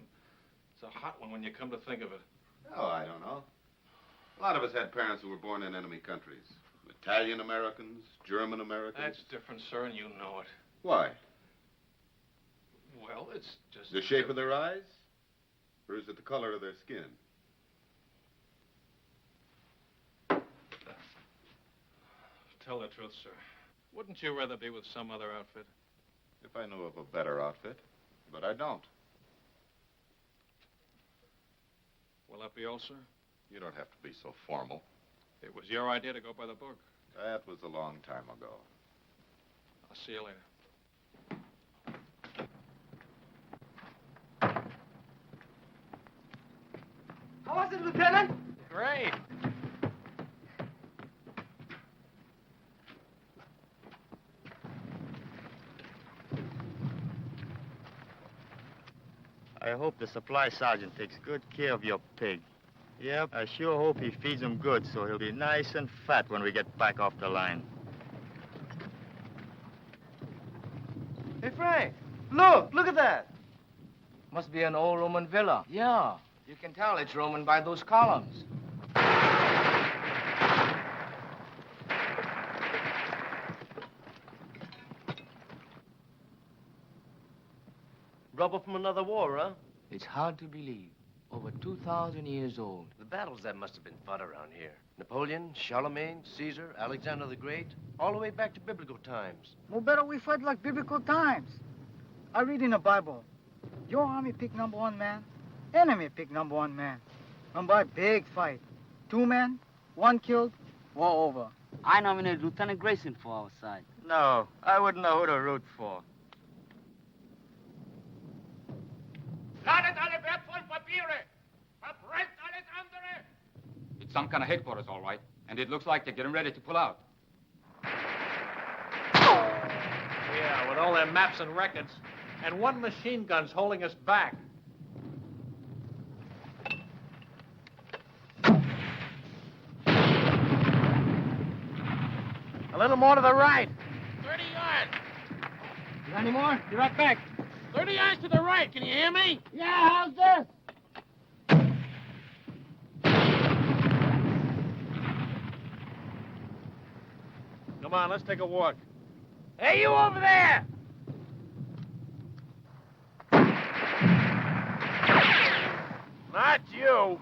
It's a hot one when you come to think of it. Oh, I don't know. A lot of us had parents who were born in enemy countries. Italian Americans, German Americans. That's different, sir, and you know it. Why? Well, it's just... The shape of their eyes? Or is it the color of their skin? Tell the truth, sir. Wouldn't you rather be with some other outfit? If I knew of a better outfit. But I don't. Will that be all, sir? You don't have to be so formal. It was your idea to go by the book. That was a long time ago. I'll see you later. How was it, Lieutenant? Great. I hope the supply sergeant takes good care of your pig. Yep, I sure hope he feeds him good so he'll be nice and fat when we get back off the line. Hey, Frank, look at that. Must be an old Roman villa. Yeah, you can tell it's Roman by those columns. Rubber from another war, huh? It's hard to believe. Over 2,000 years old. The battles that must have been fought around here. Napoleon, Charlemagne, Caesar, Alexander the Great, all the way back to biblical times. No better we fight like biblical times. I read in the Bible, your army pick number 1 man, enemy pick number 1 man. And by big fight, 2 men, 1 killed, war over. I nominated Lieutenant Grayson for our side. No, I wouldn't know who to root for. Ladet alle wertvollen Papiere! Verbrennt alles andere! It's some kind of headquarters, all right. And it looks like they're getting ready to pull out. Yeah, with all their maps and records. And 1 machine gun's holding us back. A little more to the right. 30 yards! You got any more? Be right back. 30 yards to the right, can you hear me? Yeah, how's this? Come on, let's take a walk. Hey, you over there! Not you.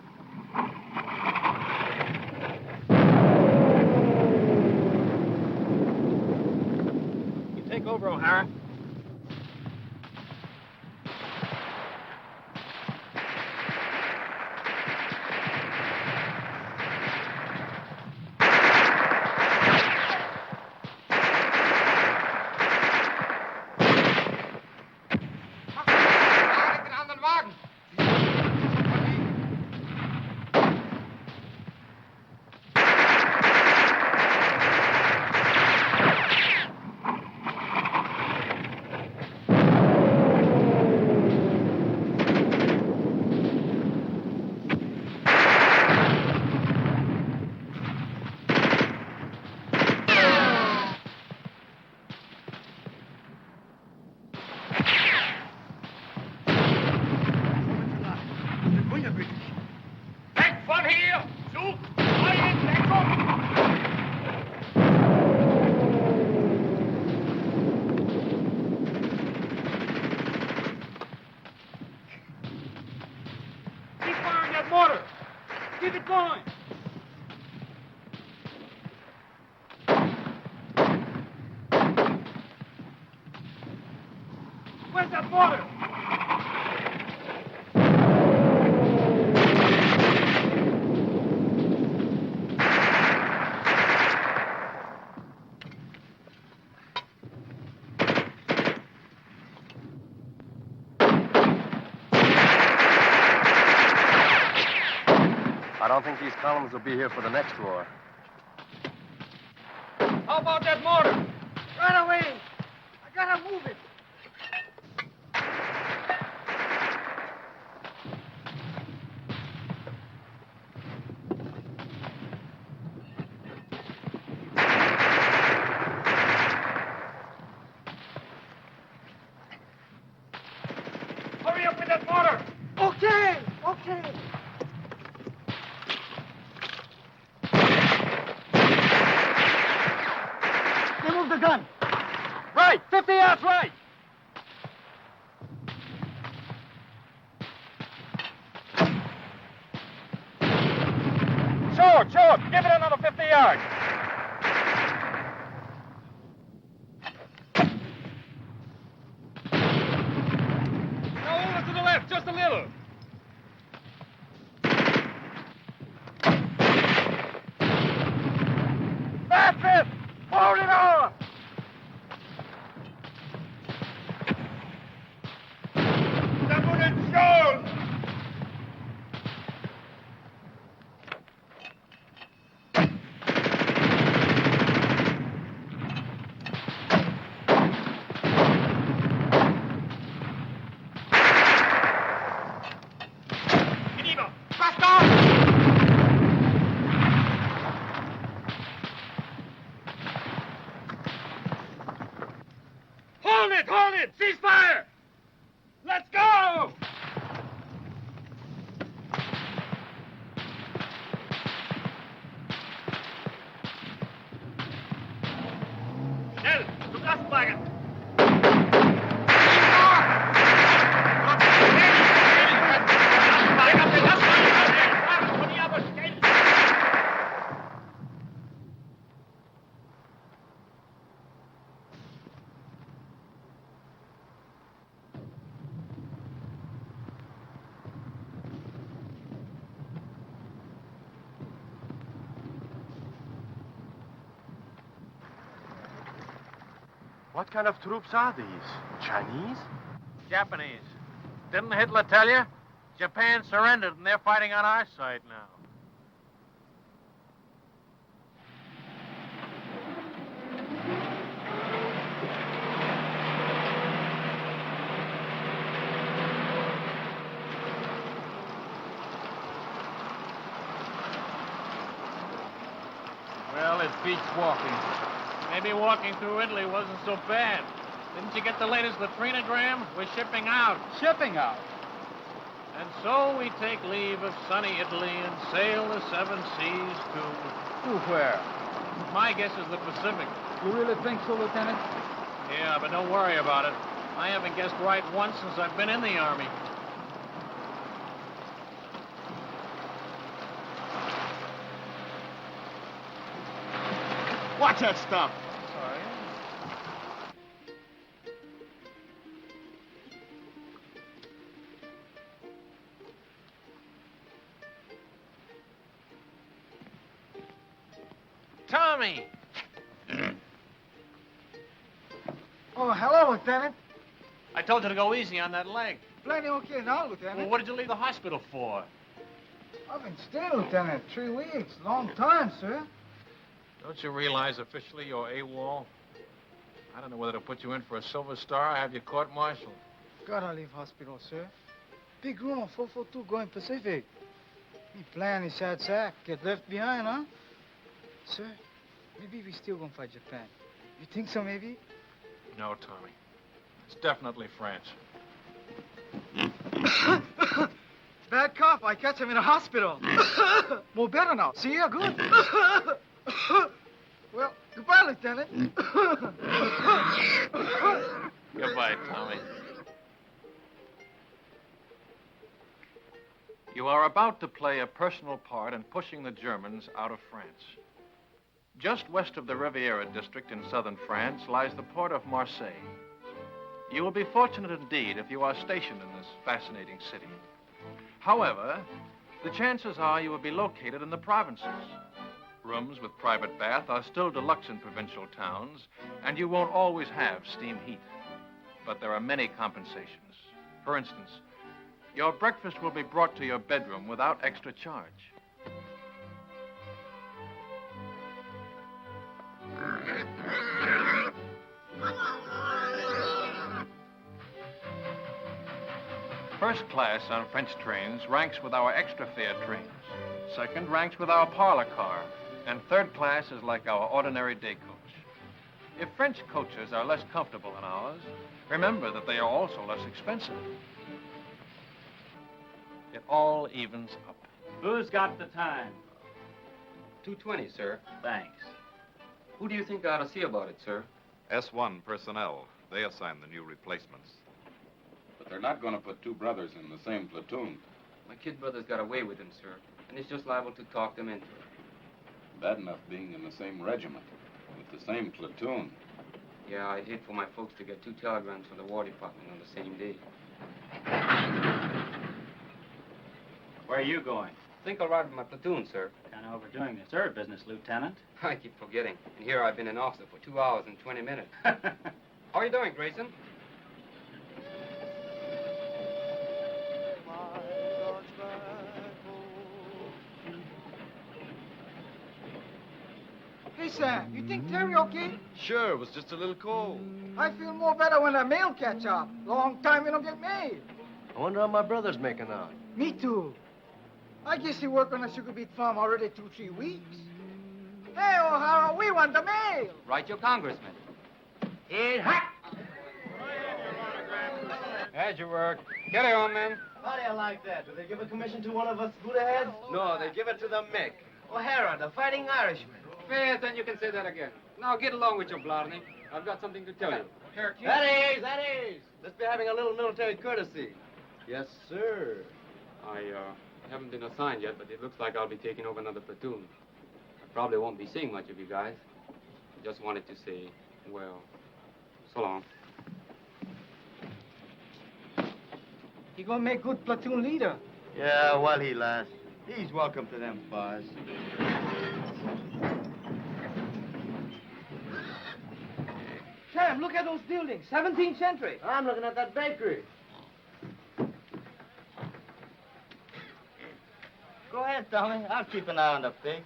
You take over, O'Hara. Keep it going. Where's that mortar? I don't think these columns will be here for the next war. How about that mortar? Right away. I gotta move it. Hurry up with that mortar. Okay, okay. Remove the gun. Right, 50 yards right. Short. Give it another 50 yards. Now over to the left, just a little. That's it. Hold it on. What kind of troops are these? Chinese? Japanese. Didn't Hitler tell you? Japan surrendered, and they're fighting on our side now. Well, it beats walking. Maybe walking through Italy wasn't so bad. Didn't you get the latest latrinogram? We're shipping out. Shipping out. And so we take leave of sunny Italy and sail the seven seas To where? my guess is the Pacific. You really think so, Lieutenant? Yeah, but don't worry about it. I haven't guessed right once since I've been in the Army. Watch that stuff. Sorry. Tommy! Oh, hello, Lieutenant. I told you to go easy on that leg. Plenty okay now, Lieutenant. Well, what did you leave the hospital for? I've been staying, Lieutenant. 3 weeks. Long time, sir. Don't you realize officially you're AWOL? I don't know whether to put you in for a Silver Star or have you court-martialed. Gotta leave hospital, sir. Big room, 442 going Pacific. Me plan is sad sack. Get left behind, huh? Sir, maybe we still gonna fight Japan. You think so, maybe? No, Tommy. It's definitely France. Bad cough. I catch him in a hospital. More better now. See ya? Good. Well, goodbye, Lieutenant. Goodbye, Tommy. You are about to play a personal part in pushing the Germans out of France. Just west of the Riviera district in southern France lies the port of Marseille. You will be fortunate indeed if you are stationed in this fascinating city. However, the chances are you will be located in the provinces. Rooms with private bath are still deluxe in provincial towns, and you won't always have steam heat. But there are many compensations. For instance, your breakfast will be brought to your bedroom without extra charge. First class on French trains ranks with our extra fare trains. Second ranks with our parlor car. And third class is like our ordinary day coach. If French coaches are less comfortable than ours, remember that they are also less expensive. It all evens up. Who's got the time? 2:20, sir. Thanks. Who do you think I ought to see about it, sir? S1 personnel. They assign the new replacements. But they're not going to put two brothers in the same platoon. My kid brother's got away with him, sir, and he's just liable to talk them into it. Bad enough being in the same regiment, with the same platoon. Yeah, I'd hate for my folks to get 2 telegrams from the War Department on the same day. Where are you going? Think I'll ride with my platoon, sir. Kind of overdoing the third business, Lieutenant. I keep forgetting. And here I've been an officer for 2 hours and 20 minutes. How are you doing, Grayson? Hey, Sam, you think Terry okay? Sure, it was just a little cold. I feel more better when the mail catch up. Long time we don't get mail. I wonder how my brother's making out. Me too. I guess he worked on a sugar beet farm already 2-3 weeks. Hey, O'Hara, we want the mail. Right, your congressman. It hot. How'd you work? Get it on, man. How do you like that? Do they give a commission to one of us Buddha heads? No, they give it to the Mick. O'Hara, the fighting Irishman. Yes, then you can say that again. Now get along with your Blarney. I've got something to tell you. That is. Let's be having a little military courtesy. Yes, sir. I haven't been assigned yet, but it looks like I'll be taking over another platoon. I probably won't be seeing much of you guys. Just wanted to say, well, so long. He gonna make good platoon leader. Yeah, while he lasts. He's welcome to them bars. Sam, Sam, look at those buildings. 17th century. I'm looking at that bakery. Go ahead, Tommy. I'll keep an eye on the pig.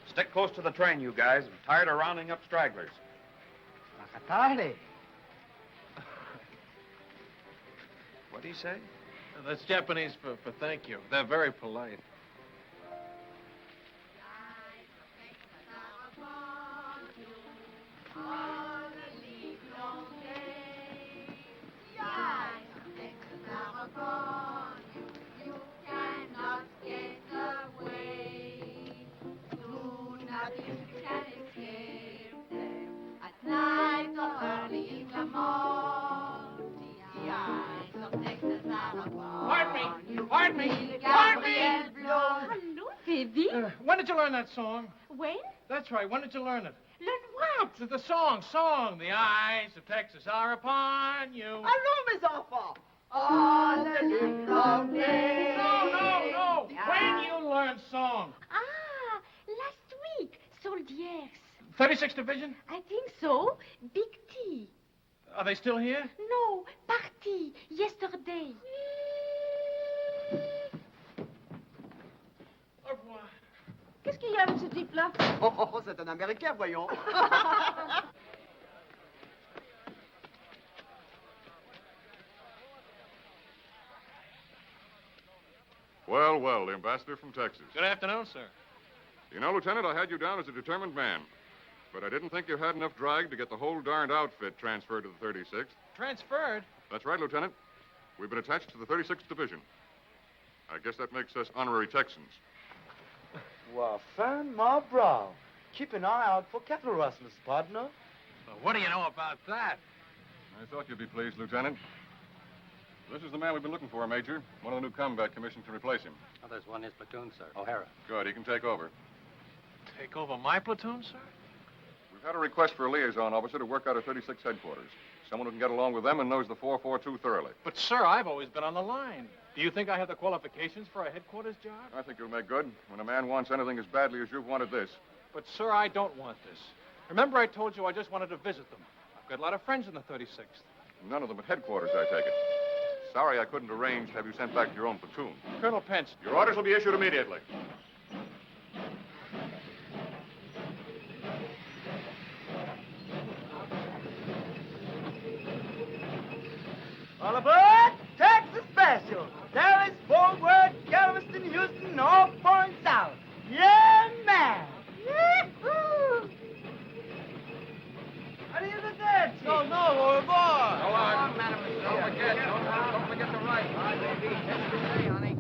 Stick close to the train, you guys. I'm tired of rounding up stragglers. Makatare. What do you say? That's Japanese for thank you. They're very polite. Pardon me! Hello, Davy. When did you learn that song? When? That's right. When did you learn it? Learn what? The song. The eyes of Texas are upon you. Allons, mes enfants. All the live long day. No. When you learned song? Ah, last week. Soldiers. 36th Division? I think so. Big T. Are they still here? No, party. Yesterday. Au revoir. Qu'est-ce qu'il y a avec ce type-là? Oh, c'est un Américain, voyons. Well, the ambassador from Texas. Good afternoon, sir. You know, Lieutenant, I had you down as a determined man. But I didn't think you had enough drag to get the whole darned outfit transferred to the 36th. Transferred? That's right, Lieutenant. We've been attached to the 36th Division. I guess that makes us honorary Texans. Well, fan my brow. Keep an eye out for cattle rustlers, partner. Well, what do you know about that? I thought you'd be pleased, Lieutenant. This is the man we've been looking for, Major. One of the new combat commissions to replace him. Oh, there's one in his platoon, sir. O'Hara. Good, he can take over. Take over my platoon, sir? We've had a request for a liaison officer to work out at 36 headquarters. Someone who can get along with them and knows the 442 thoroughly. But, sir, I've always been on the line. Do you think I have the qualifications for a headquarters job? I think you'll make good when a man wants anything as badly as you've wanted this. But, sir, I don't want this. Remember I told you I just wanted to visit them. I've got a lot of friends in the 36th. None of them at headquarters, I take it. Sorry I couldn't arrange to have you sent back to your own platoon. Colonel Pence. Your orders will be issued immediately. All aboard! Texas Special! Dallas, Fort Worth, Galveston, Houston, all points out. Yeah, man! Yee-hoo! How do you do that? No, we're aboard. Go on, madam. Don't forget the right. All right, baby. Hey, honey.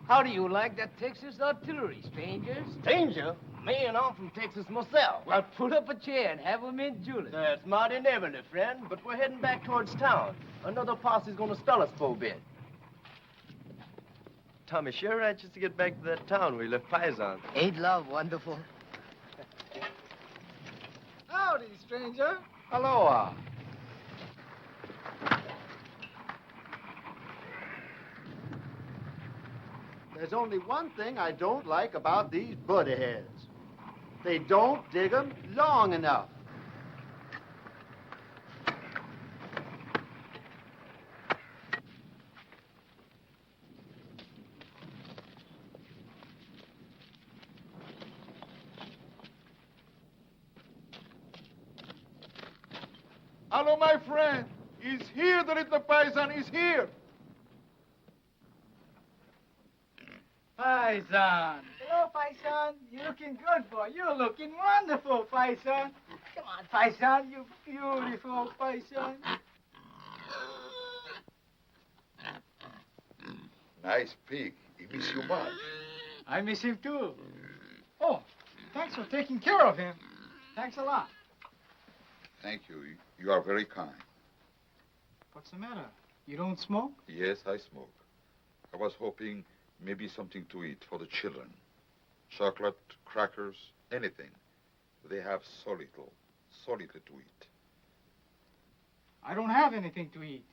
How do you like that Texas artillery, stranger? Stranger? Man, I'm from Texas myself. Well, pull up a chair and have a mint julep. That's mighty neighborly, friend, but we're heading back towards town. Another posse's gonna stall us for a bit. Tommy sure anxious to get back to that town where he left Paisan. Ain't love wonderful? Howdy, stranger. Aloha. There's only one thing I don't like about these buddy heads. They don't dig 'em long enough. Hello, my friend. He's here, the little paisan is here. Paisan. Hello, Paisan. You're looking good, boy. You're looking wonderful, Paisan. Come on, Paisan. You beautiful, Paisan. Nice pig. He miss you much. I miss him, too. Oh, thanks for taking care of him. Thanks a lot. Thank you. You are very kind. What's the matter? You don't smoke? Yes, I smoke. I was hoping maybe something to eat for the children. Chocolate, crackers, anything. They have so little to eat. I don't have anything to eat.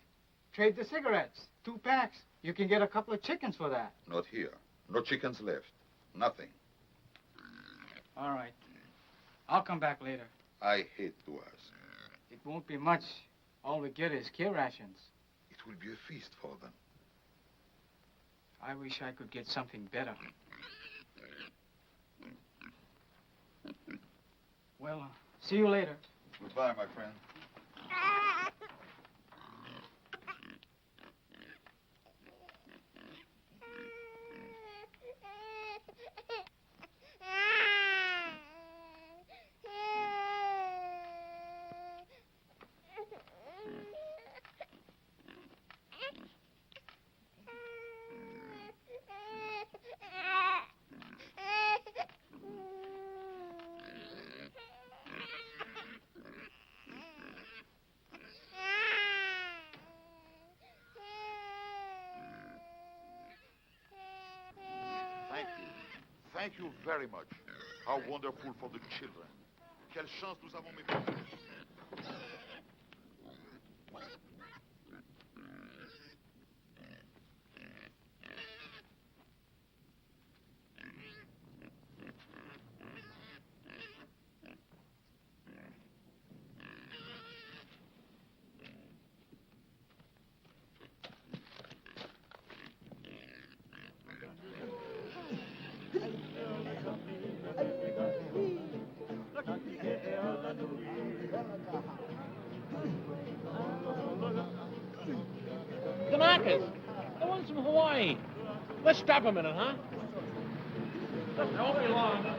Trade the cigarettes. 2 packs. You can get a couple of chickens for that. Not here. No chickens left. Nothing. All right. I'll come back later. I hate to ask. It won't be much. All we get is kill rations. It will be a feast for them. I wish I could get something better. Well, see you later. Goodbye, my friend. Thank you very much. How wonderful for the children. Quelle chance nous avons, mes frères. The knockers. The ones from Hawaii. Let's stop a minute, huh? It won't be long.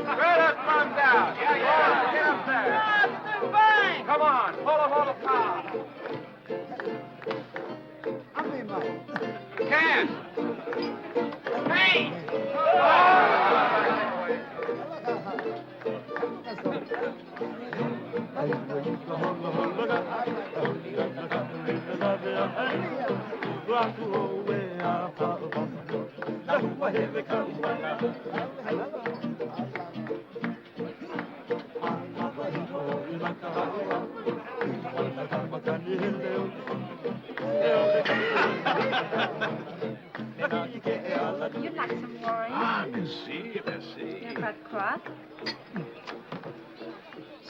Spread us guns out. Yeah. Get up there. Bang! Come on. Pull them all apart. Can. Hey! You'd like some wine? Ah, merci, merci. You're pas de croix?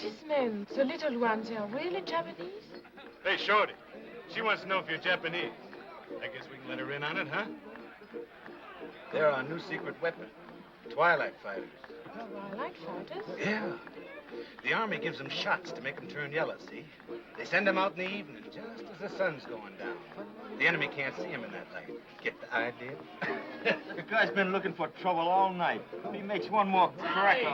These men, the little ones, are really Japanese? Hey, Shorty. She wants to know if you're Japanese. I guess we can let her in on it, huh? They're our new secret weapon. Twilight fighters. Twilight fighters? Yeah. The Army gives them shots to make them turn yellow, see? They send them out in the evening, just as the sun's going down. The enemy can't see him in that light. Get the idea? The guy's been looking for trouble all night. When he makes one more crack,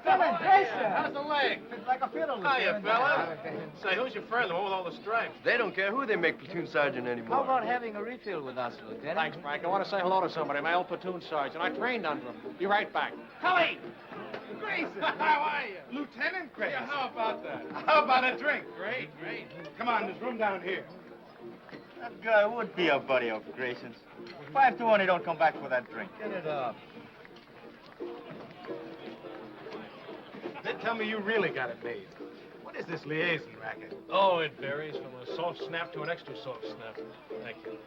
Lieutenant Jason! How's the leg? It's like a fiddle. Hiya, fella. Say, who's your friend, the one with all the stripes? They don't care who they make platoon sergeant anymore. How about having a refill with us, Lieutenant? Thanks, Frank. I want to say hello to somebody, my old platoon sergeant. I trained under him. Be right back. Cully! Grayson! How are you? Lieutenant Grayson. Yeah, how about that? How about a drink? Great, great. Come on, there's room down here. That guy would be a buddy of Grayson's. 5 to 1, he don't come back for that drink. Get it up. Then tell me you really got it made. What is this liaison racket? Oh, it varies from a soft snap to an extra soft snap. Thank you.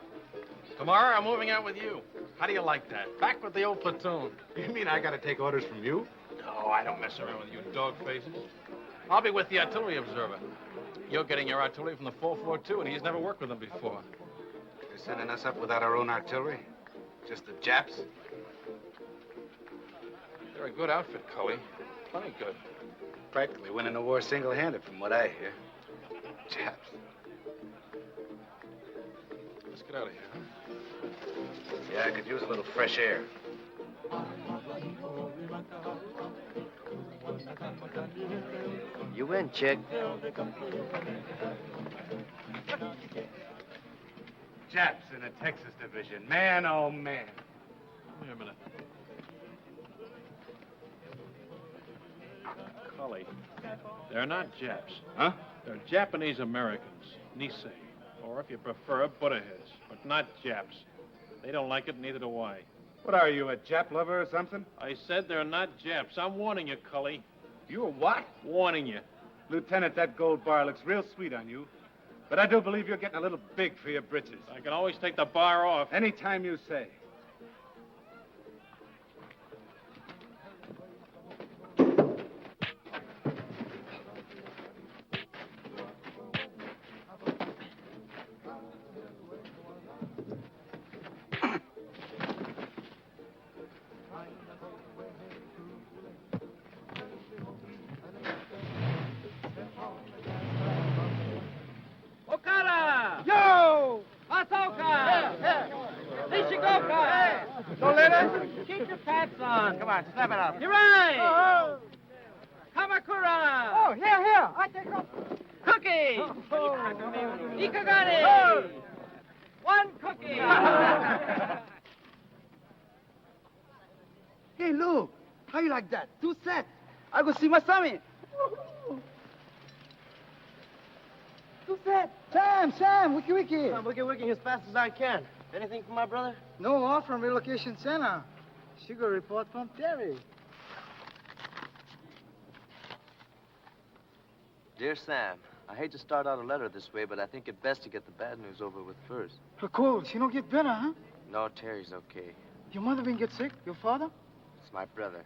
Tomorrow, I'm moving out with you. How do you like that? Back with the old platoon. You mean I gotta take orders from you? No, I don't mess around with you dog faces. I'll be with the artillery observer. You're getting your artillery from the 442, and he's never worked with them before. You're sending us up without our own artillery? Just the Japs? They're a good outfit, Cully. Plenty good. Practically winning the war single-handed, from what I hear. Japs. Let's get out of here, huh? Yeah, I could use a little fresh air. You win, chick. Japs in the Texas division. Man, oh, man. Come here a minute. Cully. They're not Japs. Huh? They're Japanese Americans, Nisei. Or if you prefer, Buddha heads, but not Japs. They don't like it, neither do I. What are you, a Jap lover or something? I said they're not Japs. I'm warning you, Cully. You a what? Warning you. Lieutenant, that gold bar looks real sweet on you. But I do believe you're getting a little big for your britches. I can always take the bar off. Anytime you say. Okada! Yo! Masoka! Nishigoka! Don't let her. Keep your pants on. Come on, snap it up. Hirai! Oh, Kamakura! oh, here. I take it off. Cookie! Oh. Ikagane! Oh. One cookie! Hey, Lou, how you like that? 2 sets. I go see my Sammy. 2 sets. Sam, wiki. I'm working as fast as I can. Anything for my brother? No, off from relocation center. Sugar report from Terry. Dear Sam, I hate to start out a letter this way, but I think it best to get the bad news over with first. Her cold, she don't get better, huh? No, Terry's okay. Your mother been get sick? Your father? It's my brother.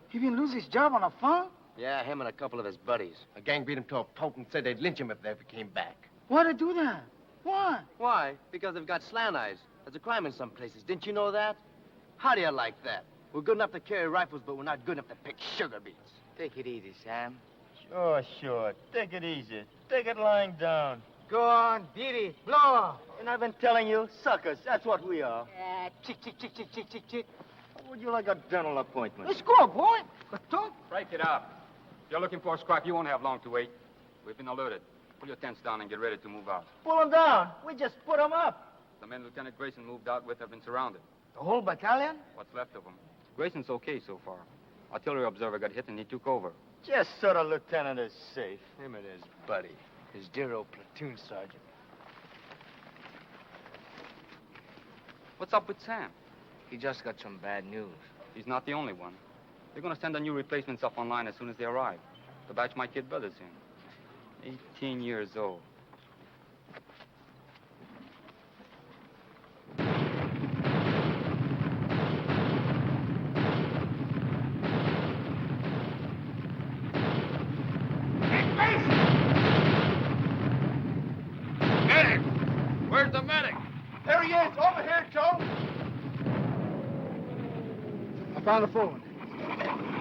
He been lose his job on a farm? Yeah, him and a couple of his buddies. A gang beat him to a pulp and said they'd lynch him if they ever came back. Why they do that? Why? Why? Because they've got slant eyes. There's a crime in some places. Didn't you know that? How do you like that? We're good enough to carry rifles, but we're not good enough to pick sugar beets. Take it easy, Sam. Sure. Take it easy. Take it lying down. Go on, beat it. Blow her. And I've been telling you, suckers, that's what we are. Chick. How would you like a dental appointment? Let's go, boy. Talk. Break it up. If you're looking for a scrap, you won't have long to wait. We've been alerted. Pull your tents down and get ready to move out. Pull them down. We just put them up. The men Lieutenant Grayson moved out with have been surrounded. The whole battalion? What's left of them. Grayson's okay so far. Artillery observer got hit and he took over. Just so the lieutenant is safe. Him and his buddy. His dear old platoon sergeant. What's up with Sam? He just got some bad news. He's not the only one. They're going to send the new replacements up online as soon as they arrive. The batch my kid brother's in. 18 years old. Medic! Where's the medic? There he is. Over here, Joe. I found the phone.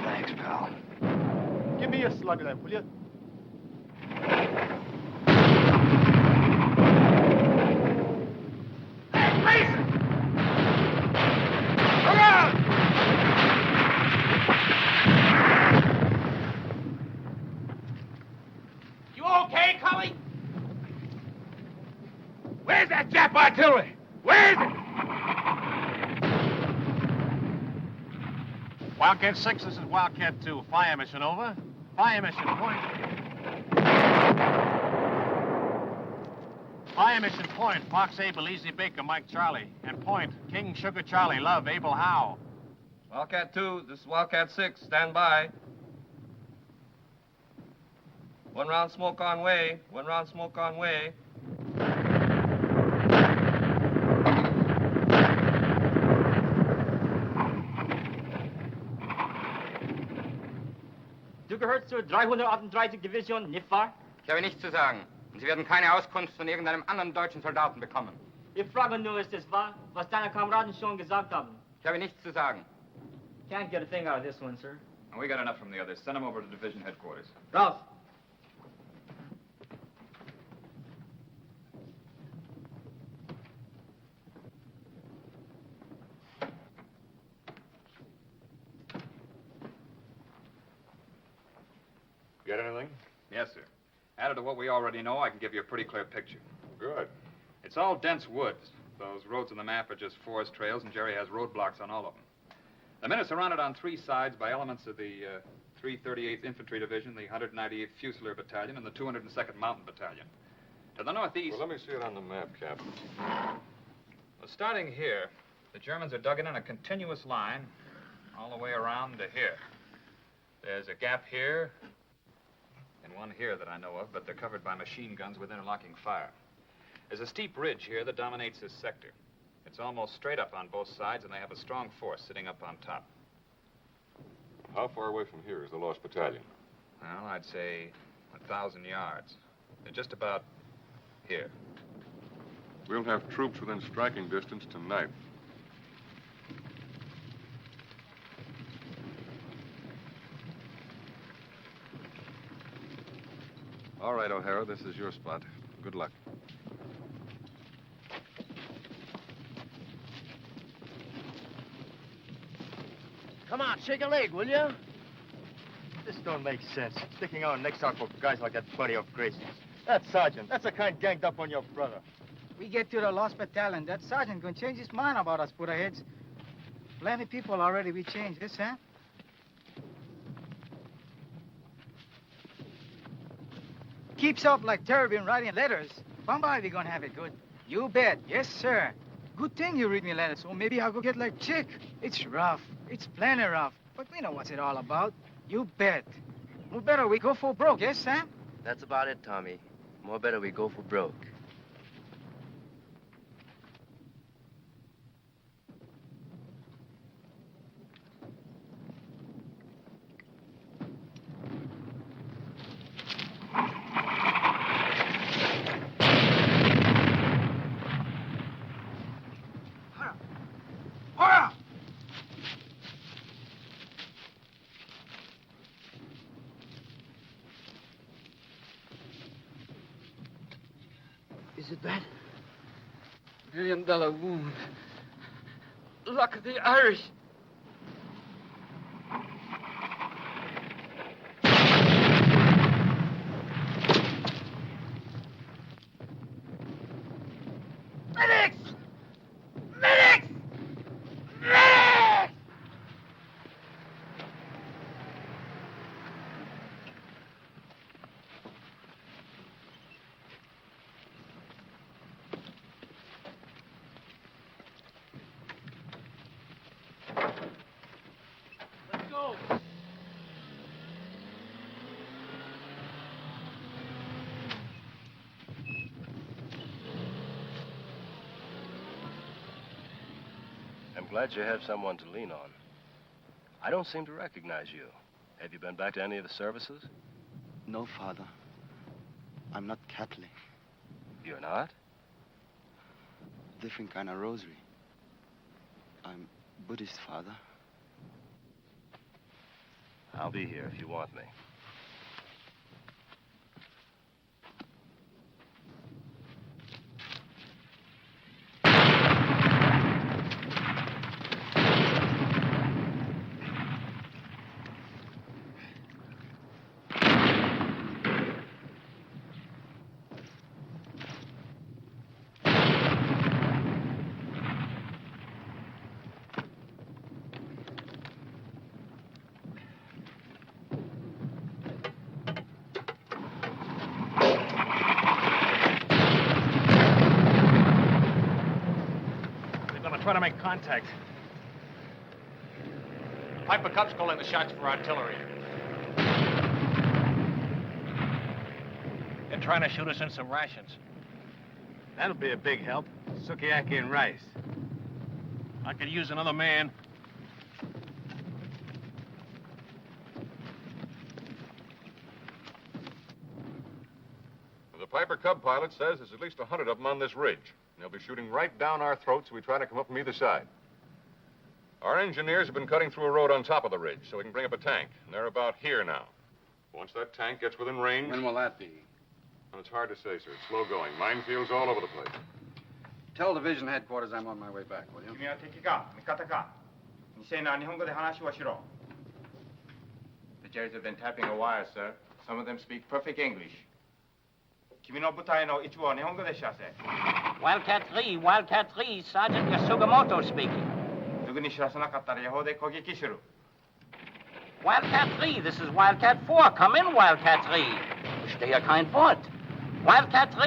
Thanks, pal. Give me a slug of that, will you? Hey, Grayson! Around! You okay, Cully? Where's that Jap artillery? Where is it? Wildcat 6, this is Wildcat 2. Fire mission over. Fire mission point. Fire mission point. Fox Abel, Easy Baker, Mike Charlie. And point, King Sugar Charlie, Love, Abel Howe. Wildcat 2, this is Wildcat 6. Stand by. 1 round smoke on way. 1 round smoke on way. Du gehörst zur 338. Division, nicht wahr? Ich habe nichts zu sagen. Und Sie werden keine Auskunft von irgendeinem anderen deutschen Soldaten bekommen. Ich frage nur, ist es wahr, was deine Kameraden schon gesagt haben? Ich habe nichts zu sagen. Can't get a thing out of this one, sir. And we got enough from the others. Send them over to division headquarters. Ralph. Get anything? Yes, sir. Added to what we already know, I can give you a pretty clear picture. Good. It's all dense woods. Those roads on the map are just forest trails, and Jerry has roadblocks on all of them. The men are surrounded on 3 sides by elements of the 338th Infantry Division, the 198th Fusilier Battalion, and the 202nd Mountain Battalion. To the northeast... Well, let me see it on the map, Captain. Well, starting here, the Germans are dug in a continuous line all the way around to here. There's a gap here and one here that I know of, but they're covered by machine guns with interlocking fire. There's a steep ridge here that dominates this sector. It's almost straight up on both sides, and they have a strong force sitting up on top. How far away from here is the lost battalion? Well, I'd say 1,000 yards. They're just about here. We'll have troops within striking distance tonight. All right, O'Hara, this is your spot. Good luck. Come on, shake a leg, will you? This don't make sense. Sticking our necks out for guys like that buddy of Gracie's. That sergeant, that's the kind ganged up on your brother. We get to the lost battalion, that sergeant gonna change his mind about us Buddha-heads. Plenty people already we changed this, huh? Keeps up like Terry been writing letters. Somebody we gonna have it good. You bet, yes, sir. Good thing you read me letters, so maybe I'll go get like Chick. It's rough. It's plenty rough. But we know what's it all about. You bet. More better we go for broke, yes, Sam? That's about it, Tommy. More better we go for broke. Is it bad? $1 million wound. Luck of the Irish. Medics! Medics! Medics! Let's go. I'm glad you have someone to lean on. I don't seem to recognize you. Have you been back to any of the services? No, Father. I'm not Catholic. You're not? Different kind of rosary. I'm Buddhist, Father. I'll be here if you want me. Try to make contact. Piper Cub's calling the shots for artillery. They're trying to shoot us in some rations. That'll be a big help. Sukiyaki and rice. I could use another man. The Piper Cub pilot says there's at least 100 of them on this ridge. They'll be shooting right down our throats if we try to come up from either side. Our engineers have been cutting through a road on top of the ridge so we can bring up a tank. And they're about here now. Once that tank gets within range... When will that be? Well, it's hard to say, sir. It's slow going. Minefields all over the place. Tell division headquarters I'm on my way back, will you? 君は敵か味方かNiseiな日本語で話をしろ The Jerrys have been tapping a wire, sir. Some of them speak perfect English. 君の部隊の一部は日本語で知らせ Wildcat 3, Sergeant Yasugamoto speaking. すぐに知らせなかったら予報で攻撃する Wildcat 3, this is Wildcat 4. Come in, Wildcat 3. Stay a kind Wort. Wildcat 3,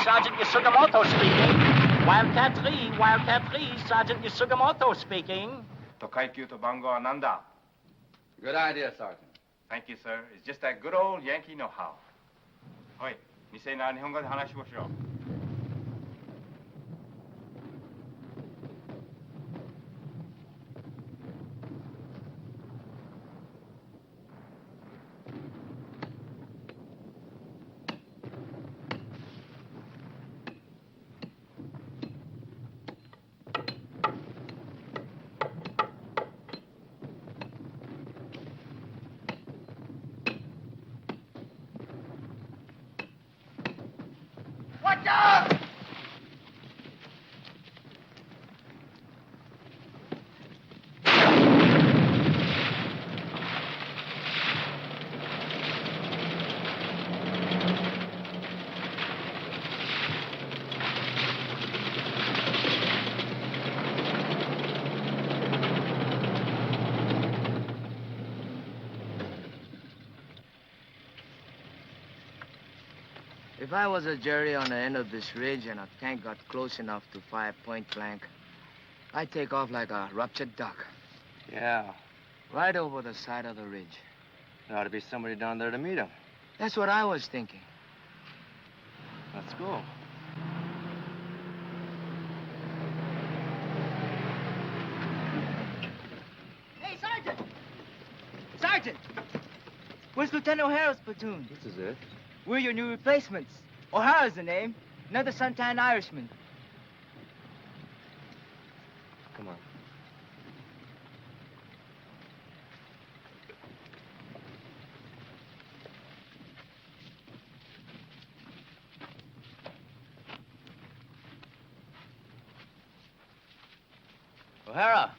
Sergeant Yasugamoto speaking. Wildcat 3, Sergeant Yasugamoto speaking. Tokaikyu to Bango Ananda. Good idea, Sergeant. Thank you, sir. It's just that good old Yankee know-how. Oi, Nisei na Nihongo de hanashimashou. Watch out! If I was a jury on the end of this ridge and a tank got close enough to fire point blank, I'd take off like a ruptured duck. Yeah. Right over the side of the ridge. There ought to be somebody down there to meet him. That's what I was thinking. Let's go. Hey, Sergeant! Sergeant! Where's Lieutenant O'Hara's platoon? This is it. We're your new replacements. O'Hara's the name. Another suntan Irishman. Come on. O'Hara!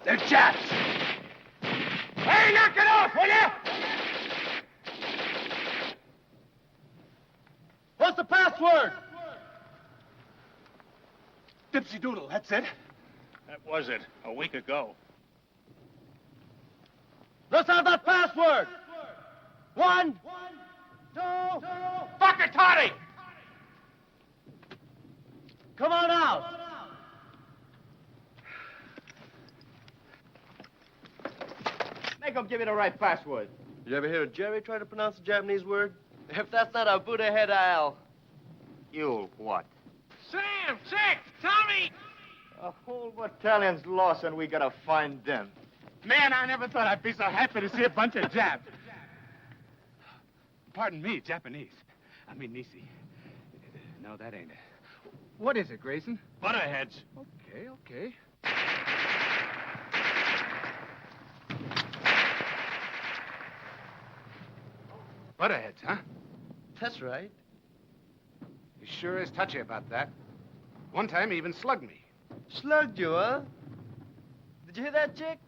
They're Japs! Hey, knock it off, will ya? What's the password? Dipsy Doodle, that's it? That was it, a week ago. Let's have that password! 1, 2, Fucker Toddy! Come on out! Make him give you the right password. You ever hear a Jerry try to pronounce a Japanese word? If that's not a Buddha head, I'll... You what? Sam, Chick, Tommy! A whole battalion's lost and we gotta find them. Man, I never thought I'd be so happy to see a bunch of Japs. Pardon me, Japanese. I mean Nisei. No, that ain't it. What is it, Grayson? Butterheads. Okay. Butterheads, huh? That's right. He sure is touchy about that. One time he even slugged me. Slugged you, huh? Did you hear that, Chick?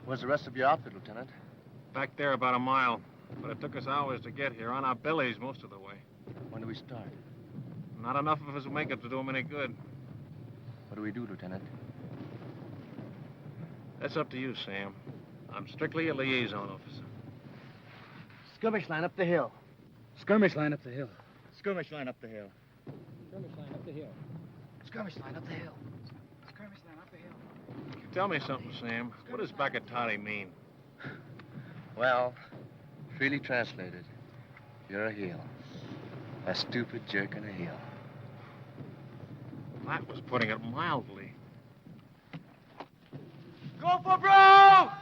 Where's the rest of your outfit, Lieutenant? Back there about a mile. But it took us hours to get here, on our bellies most of the way. When do we start? Not enough of us will make it to do them any good. What do we do, Lieutenant? That's up to you, Sam. I'm strictly a liaison officer. Skirmish line up the hill. Skirmish line up the hill. Skirmish line up the hill. Skirmish line up the hill. Skirmish line up the hill. Skirmish line up the hill. Tell me something, Sam. What does Bakatati mean? Well, freely translated, you're a heel. A stupid jerk and a heel. That was putting it mildly. Go for broke!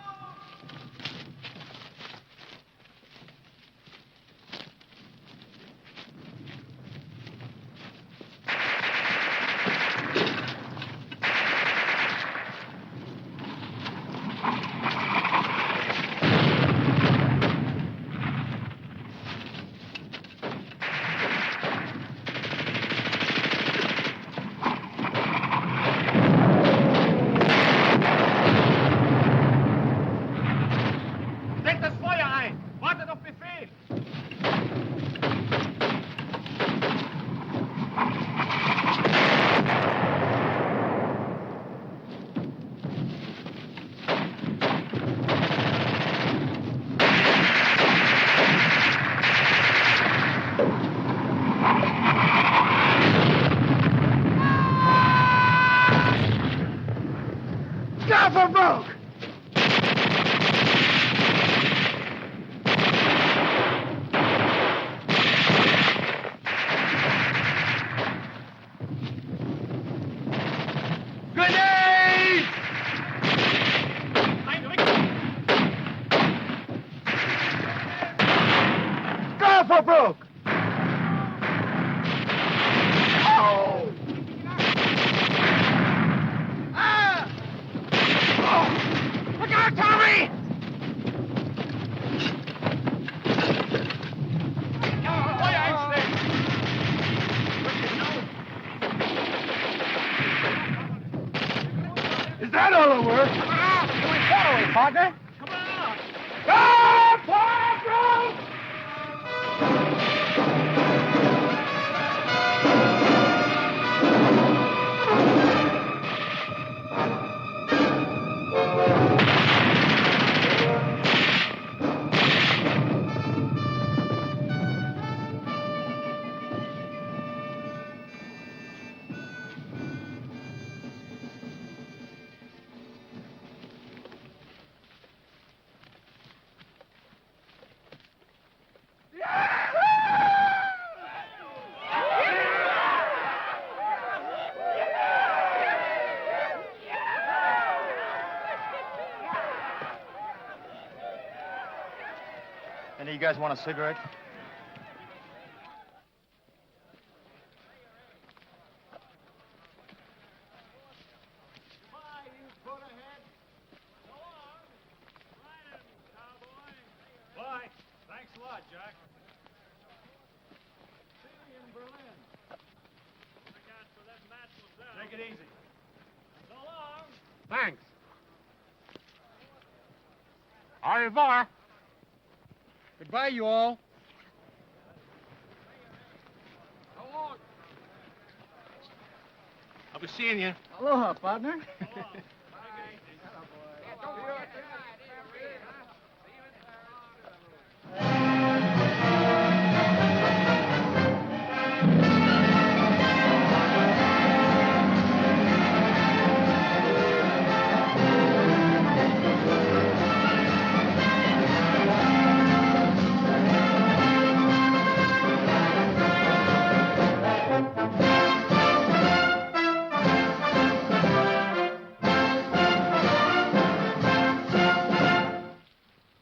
Go for broke! Grenade! Go for broke! Oh! Ah! Oh! Look out, Tommy! Is that all the work? Come on! Can we follow him, partner? Come on! Go for broke! Any of you guys want a cigarette? Bye. Thanks a lot, Jack. See you in Berlin. Take it easy. So long. Thanks. Au revoir. Goodbye, you all. I'll be seeing you. Aloha, partner.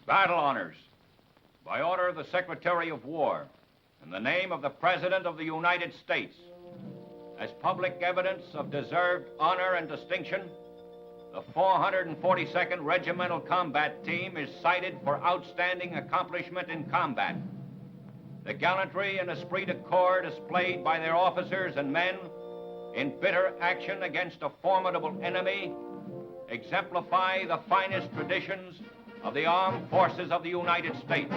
Battle honors. By order of the Secretary of War, in the name of the President of the United States, as public evidence of deserved honor and distinction, The 442nd Regimental Combat Team is cited for outstanding accomplishment in combat. The gallantry and esprit de corps displayed by their officers and men in bitter action against a formidable enemy exemplify the finest traditions of the armed forces of the United States.